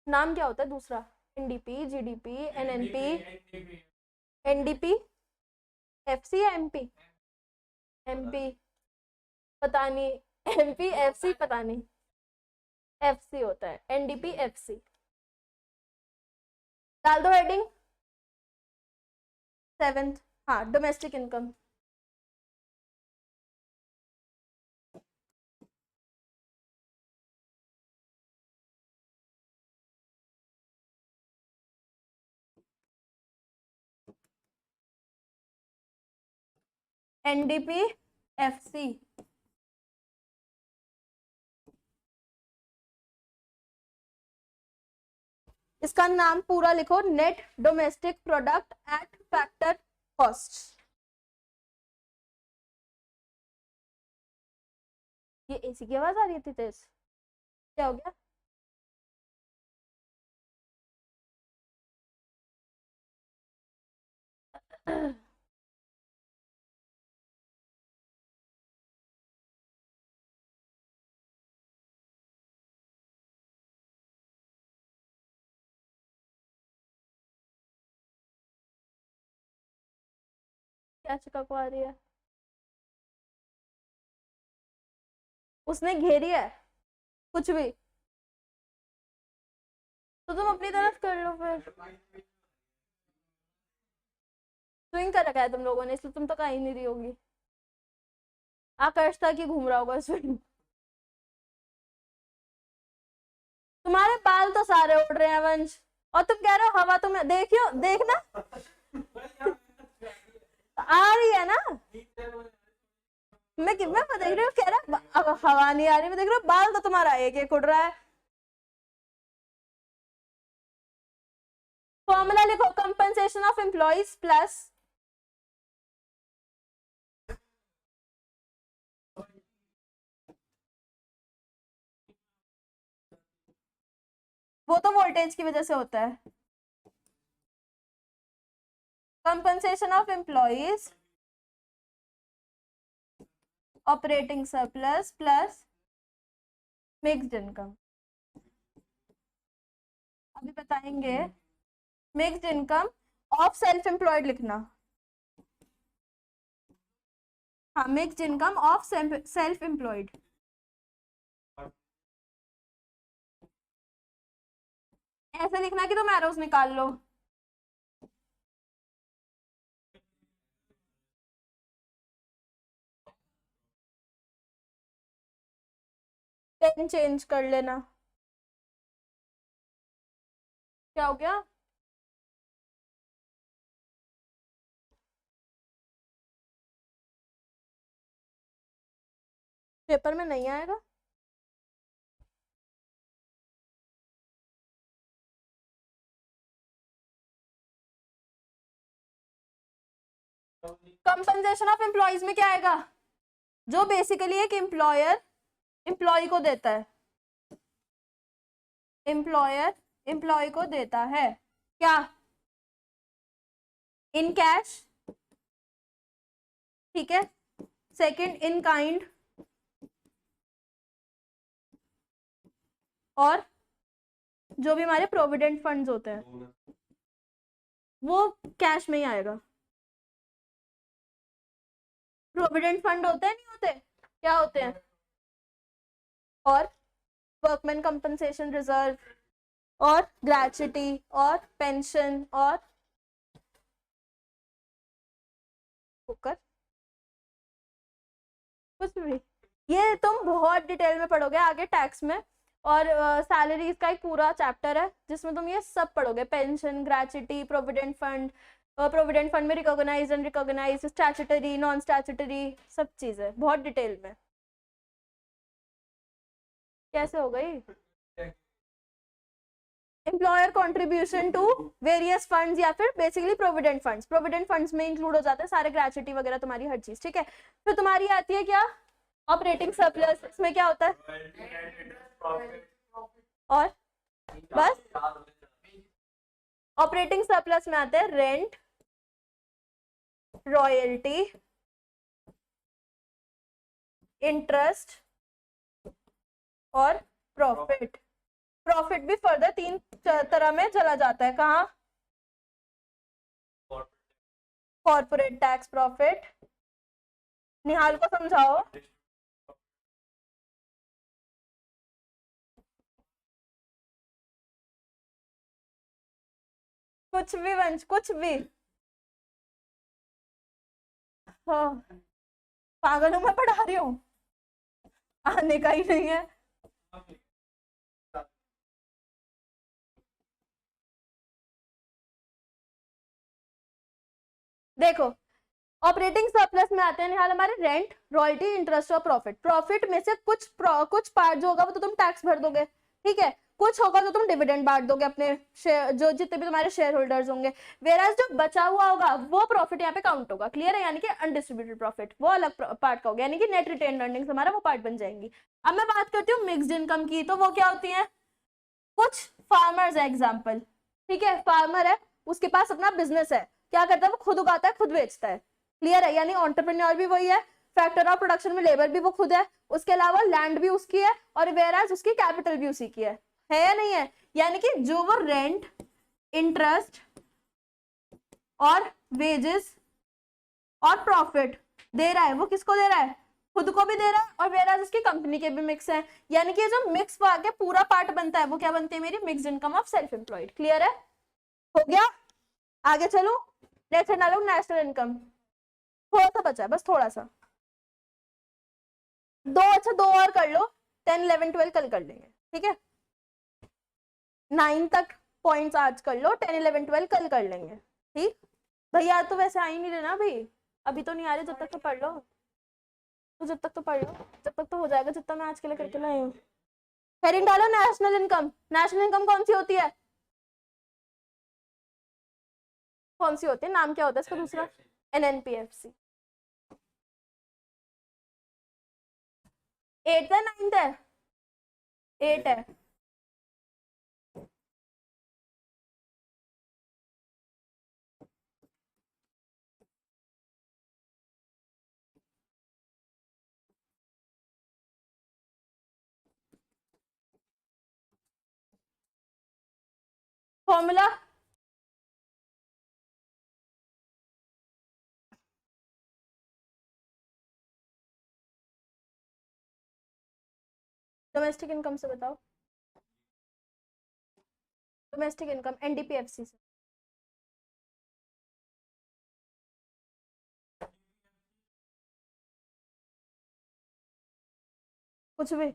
नाम क्या होता है दूसरा, NDP GDP NNP NDP FC या MP? MP पता नहीं, MP FC पता नहीं, FC होता है NDP FC। डाल दो हेडिंग 7th। हाँ डोमेस्टिक इनकम, NDP FC। इसका नाम पूरा लिखो, net domestic product at factor cost. ये AC की आवाज आ रही थी तेज, क्या हो गया? क्या चिका आ रही है, उसने घेरी है कुछ भी, तो तुम अपनी तरफ कर लो फिर। स्विंग कर रखा है तुम लोगों ने, इसलिए तुम तो कहीं नहीं रही होगी, आकाश तक ही घूम रहा होगा स्विंग। तुम्हारे बाल तो सारे उड़ रहे हैं वंश, और तुम कह रहे हो हवा, तुम देखियो देखना आ रही है ना, मैं देख रही हूँ, कह रहा हवा नहीं आ रही, मैं देख रही हूँ बाल तो तुम्हारा एक एक उड़ रहा है। फॉर्मूला लिखो, कंपनसेशन ऑफ एम्प्लॉइज प्लस वो तो वोल्टेज की वजह से होता है, compensation of employees operating surplus plus mixed income. अभी बताएंगे mixed income of self employed लिखना। हाँ, mixed income of self employed. ऐसे लिखना कि तुम एरोस निकाल लो। पेन चेंज कर लेना। क्या हो गया? पेपर में नहीं आएगा? कंपनसेशन ऑफ एम्प्लॉयज में क्या आएगा? जो बेसिकली एक एम्प्लॉयर एम्प्लॉय को देता है, एम्प्लॉयर एम्प्लॉय को देता है क्या? इन कैश, ठीक है। सेकंड इन काइंड, और जो भी हमारे प्रोविडेंट फंड्स होते हैं वो कैश में ही आएगा। प्रोविडेंट फंड होते हैं नहीं होते? क्या होते हैं? और वर्कमैन कंपनसेशन रिजर्व और ग्रेच्युटी और पेंशन और कुकर, कुछ भी। ये तुम बहुत डिटेल में पढ़ोगे आगे टैक्स में। और सैलरीज का एक पूरा चैप्टर है जिसमें तुम ये सब पढ़ोगे, pension, gratuity, provident fund, provident fund में recognise unrecognise, statutory, non statutory, सब चीजें बहुत डिटेल में। कैसे हो गई? Employer contribution to various funds या फिर बेसिकली प्रोविडेंट फंड्स में इंक्लूड हो जाते हैं सारे, ग्रेच्युटी वगैरह तुम्हारी हर चीज, ठीक है। फिर तुम्हारी आती है क्या? Operating surplus. इसमें क्या होता है? और बस ऑपरेटिंग सरप्लस में आते हैं रेंट, रॉयल्टी, इंटरेस्ट और प्रॉफिट। प्रॉफिट भी फर्दर 3 तरह में चला जाता है। कहाँ? Corporate tax profit. निहाल को समझाओ। कुछ भी वंश, कुछ भी। हाँ, पागल हूं मैं, पढ़ा रही हूँ, आने का ही नहीं है। देखो, ऑपरेटिंग सरप्लस में आते हैं निहाल हमारे रेंट, रॉयल्टी, इंटरेस्ट और प्रॉफिट। प्रॉफिट में से कुछ पार्ट जो होगा वो तो तुम टैक्स भर दोगे, ठीक है। कुछ होगा तो तुम डिविडेंड बांट दोगे अपने शेयर, जो जितने भी तुम्हारे शेयर होल्डर्स होंगे। वेराज जो बचा हुआ होगा वो प्रॉफिट यहाँ पे काउंट होगा, क्लियर है। यानी कि अनडिस्ट्रीब्यूटेड प्रॉफिट वो अलग पार्ट का होगा, यानी कि नेट रिटेन अर्निंग्स हमारा वो पार्ट बन जाएंगी। अब मैं बात करती हूँ मिक्स्ड इनकम की, तो वो क्या होती है? कुछ फार्मर्स है एग्जाम्पल, ठीक है। फार्मर है, उसके पास अपना बिजनेस है, क्या करता है? वो खुद उगाता है, खुद बेचता है, क्लियर है। यानी एंटरप्रेन्योर भी वही है, फैक्टर ऑफ प्रोडक्शन में लेबर भी वो खुद है, उसके अलावा लैंड भी उसकी है, और वेराज उसकी कैपिटल भी उसी की है या नहीं है? यानी कि जो वो रेंट, इंटरेस्ट और वेजेस और प्रॉफिट दे रहा है वो किसको दे रहा है? खुद को भी दे रहा है, और वेराज उसकी कंपनी के भी मिक्स है। यानी कि जो मिक्स के पूरा पार्ट बनता है वो क्या बनती है? मेरी mixed income of self employed. Clear है? हो गया? आगे चलो, नेक्स्ट डालो नेशनल इनकम। थोड़ा सा बचा है, बस थोड़ा सा, दो, अच्छा 2 और कर लो, 10, 11, 12 कल कर लेंगे, ठीक है। 9 तक पॉइंट्स आज कर लो, 10, 11, 12 कल कर लेंगे, ठीक। भैया तो वैसे आ ही नहीं रहे ना अभी, अभी तो नहीं आ रहे, जब तक तो पढ़ लो, तो जब तक तो पढ़ लो, जब तक तो हो जाएगा जितना मैं आज के लिए करके लाई हूँ। हेडिंग डालो नेशनल इनकम। नेशनल इनकम कौन सी होती है? कौन सी होती है? नाम क्या होता है इसका दूसरा? एनएनपीएफसी। 8th है 9th है? 8 है। फॉर्मूला डोमेस्टिक इनकम से बताओ, डोमेस्टिक इनकम एनडीपीएफसी से। कुछ भी,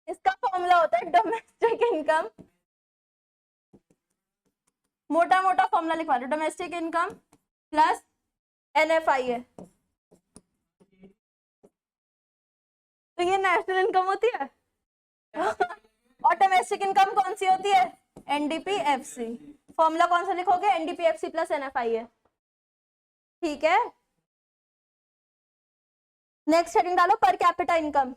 इसका फॉर्मूला होता है डोमेस्टिक इनकम, मोटा मोटा फॉर्मूला लिखवा लो, डोमेस्टिक इनकम प्लस एनएफआई है, तो ये नेशनल इनकम होती है। और डोमेस्टिक इनकम कौन सी होती है, एनडीपीएफसी। फॉर्मूला कौन सा लिखोगे, एनडीपीएफसी प्लस एनएफआई है, ठीक है। नेक्स्ट हेडिंग डालो, पर कैपिटा इनकम।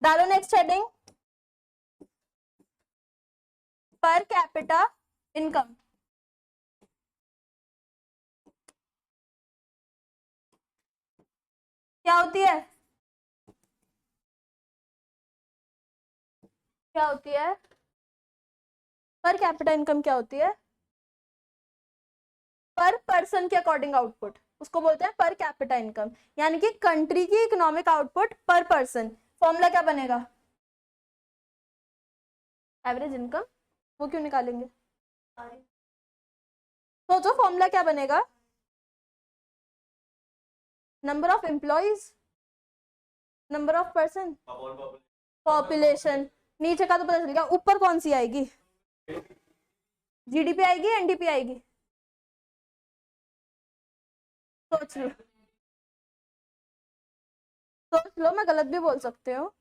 डालो next heading, per capita income. क्या होती है, क्या होती है पर कैपिटा इनकम, क्या होती है, पर पर्सन के अकॉर्डिंग आउटपुट, उसको बोलते हैं पर कैपिटा इनकम, यानी कि कंट्री की इकोनॉमिक आउटपुट पर पर्सन। फॉर्मूला क्या बनेगा, एवरेज इनकम, वो क्यों निकालेंगे, सोचो फॉर्मूला क्या बनेगा, number of employees, number of person, population. नीचे का तो पता चल गया, ऊपर कौन सी आएगी, जीडीपी आएगी, एनडीपी आएगी, सोच लो, सोच लो, मैं गलत भी बोल सकते हो।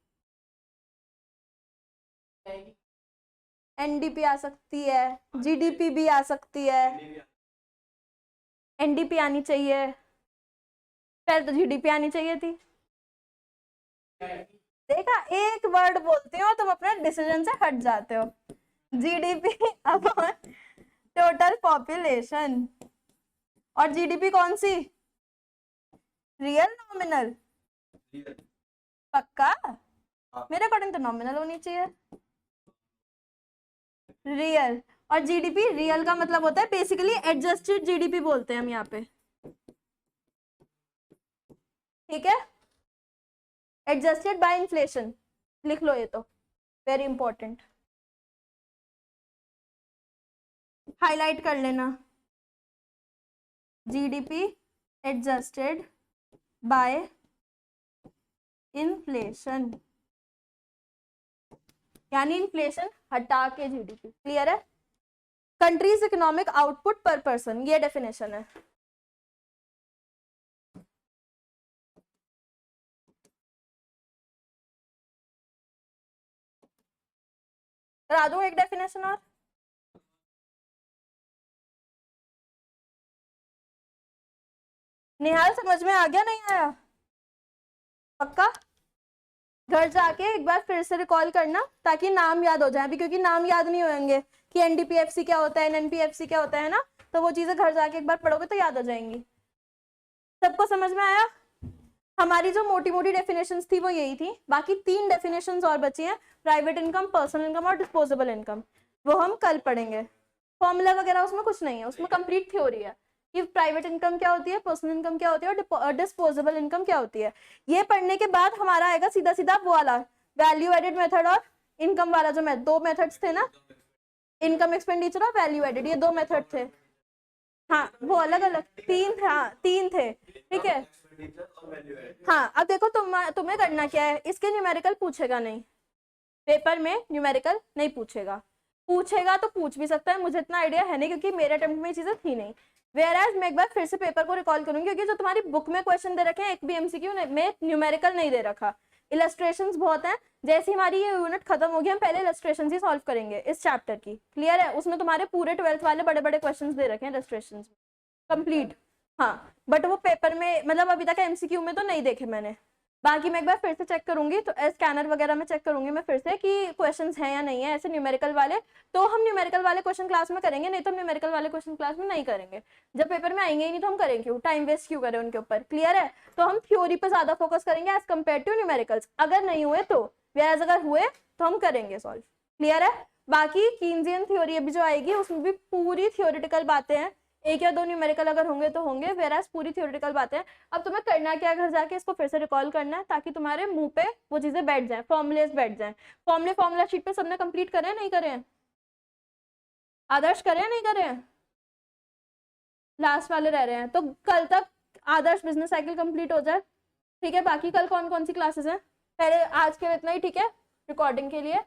एनडीपी आ सकती है, जीडीपी भी आ सकती है, एनडीपी आनी चाहिए, पहले तो जीडीपी आनी चाहिए थी। देखा, एक वर्ड बोलते हो तुम अपने डिसीजन से हट जाते हो, जीडीपी अपॉन टोटल पॉपुलेशन। और जीडीपी कौन सी, रियल नॉमिनल, पक्का, मेरे अकॉर्डिंग तो नॉमिनल होनी चाहिए, रियल। और जीडीपी, रियल का मतलब होता है बेसिकली एडजस्टेड जीडीपी बोलते हैं हम यहाँ पे, ठीक है, एडजस्टेड बाय इन्फ्लेशन, लिख लो ये तो, वेरी इंपॉर्टेंट, हाईलाइट कर लेना, जीडीपी एडजस्टेड बाय इन्फ्लेशन, यानी इन्फ्लेशन हटा के जीडीपी, क्लियर है। कंट्रीज इकोनॉमिक आउटपुट पर पर्सन, ये डेफिनेशन है। करा दूं एक डेफिनेशन और, निहाल समझ में आ गया, नहीं आया, पक्का, घर जाके एक बार फिर से रिकॉल करना ताकि नाम याद हो जाए अभी, क्योंकि नाम याद नहीं होंगे कि एनडीपीएफसी क्या होता है, एनएनपीएफसी क्या होता है ना, तो वो चीजें घर जाके एक बार पढ़ोगे तो याद हो जाएंगी। सबको समझ में आया, हमारी जो मोटी मोटी डेफिनेशंस थी वो यही थी, बाकी 3 डेफिनेशंस और बची हैं, प्राइवेट इनकम, पर्सनल इनकम और डिस्पोजेबल इनकम, वो हम कल पढ़ेंगे। फॉर्मूला वगैरह उसमें कुछ नहीं है, उसमें कंप्लीट थ्योरी है कि प्राइवेट इनकम क्या होती है, पर्सनल इनकम क्या होती है और डिस्पोजेबल इनकम क्या होती है। ये पढ़ने के बाद हमारा आएगा सीधा सीधा वो वाला वैल्यू एडेड मेथड और इनकम वाला, जो 2 मेथड्स थे ना, इनकम एक्सपेंडिचर और वैल्यू एडेड, ये 2 मेथड थे, हाँ वो अलग अलग 3 थे, हाँ 3 थे, ठीक है। हाँ अब देखो तुम्हें करना क्या है, इसके न्यूमेरिकल पूछेगा नहीं, पेपर में न्यूमेरिकल नहीं पूछेगा, पूछेगा तो पूछ भी सकता है, मुझे इतना आइडिया है नहीं क्योंकि मेरे अटेम्प्ट में ये चीजें थी नहीं। वेयरएज मैं एक बार फिर से पेपर को रिकॉल करूंगी, क्योंकि जो तुम्हारी बुक में क्वेश्चन दे रखे हैं एक भी एमसीक्यू में न्यूमेरिकल नहीं दे रखा, इलस्ट्रेशंस बहुत हैं। जैसे हमारी ये यूनिट खत्म होगी हम पहले इलस्ट्रेशंस ही सॉल्व करेंगे इस चैप्टर की, क्लियर है। उसमें तुम्हारे पूरे 12th वाले बड़े बड़े क्वेश्चंस दे रखे हैं इलस्ट्रेशंस कंप्लीट, हाँ, बट वो पेपर में मतलब अभी तक एमसीक्यू में तो नहीं देखे मैंने, बाकी मैं एक बार फिर से चेक करूंगी, तो स्कैनर वगैरह में चेक करूंगी मैं फिर से कि क्वेश्चंस हैं या नहीं है ऐसे न्यूमेरिकल वाले। तो हम न्यूमेरिकल वाले क्वेश्चन क्लास में करेंगे, नहीं तो हम न्यूमेरिकल वाले क्वेश्चन क्लास में नहीं करेंगे। जब पेपर में आएंगे ही नहीं तो हम करें क्यों, टाइम वेस्ट क्यों करें उनके ऊपर। क्लियर है? तो हम थ्योरी पे ज्यादा फोकस करेंगे एज कम्पेयर टू न्यूमेरिकल्स। अगर नहीं हुए तो, whereas अगर हुए तो हम करेंगे सॉल्व। क्लियर है? बाकी कीन्जियन थ्योरी अभी जो आएगी उसमें भी पूरी थियोरिटिकल बातें हैं, एक या दो न्यूमेरिकल अगर होंगे तो होंगे, वेराज पूरी थियोरिटिकल बातें हैं। अब तुम्हें करना क्या है, घर जाके इसको फिर से रिकॉल करना है ताकि तुम्हारे मुंह पे वो चीजें बैठ जाए, फॉर्मुलेस बैठ जाए। फॉर्मूला शीट पे सबने कंप्लीट करे हैं नहीं करे हैं? आदर्श करे हैं नहीं करे हैं? लास्ट वाले रह रहे हैं, तो कल तक आदर्श बिजनेस साइकिल कंप्लीट हो जाए। ठीक है, बाकी कल कौन कौन सी क्लासेस हैं? पहले आज के लिए इतना ही, ठीक है, रिकॉर्डिंग के लिए।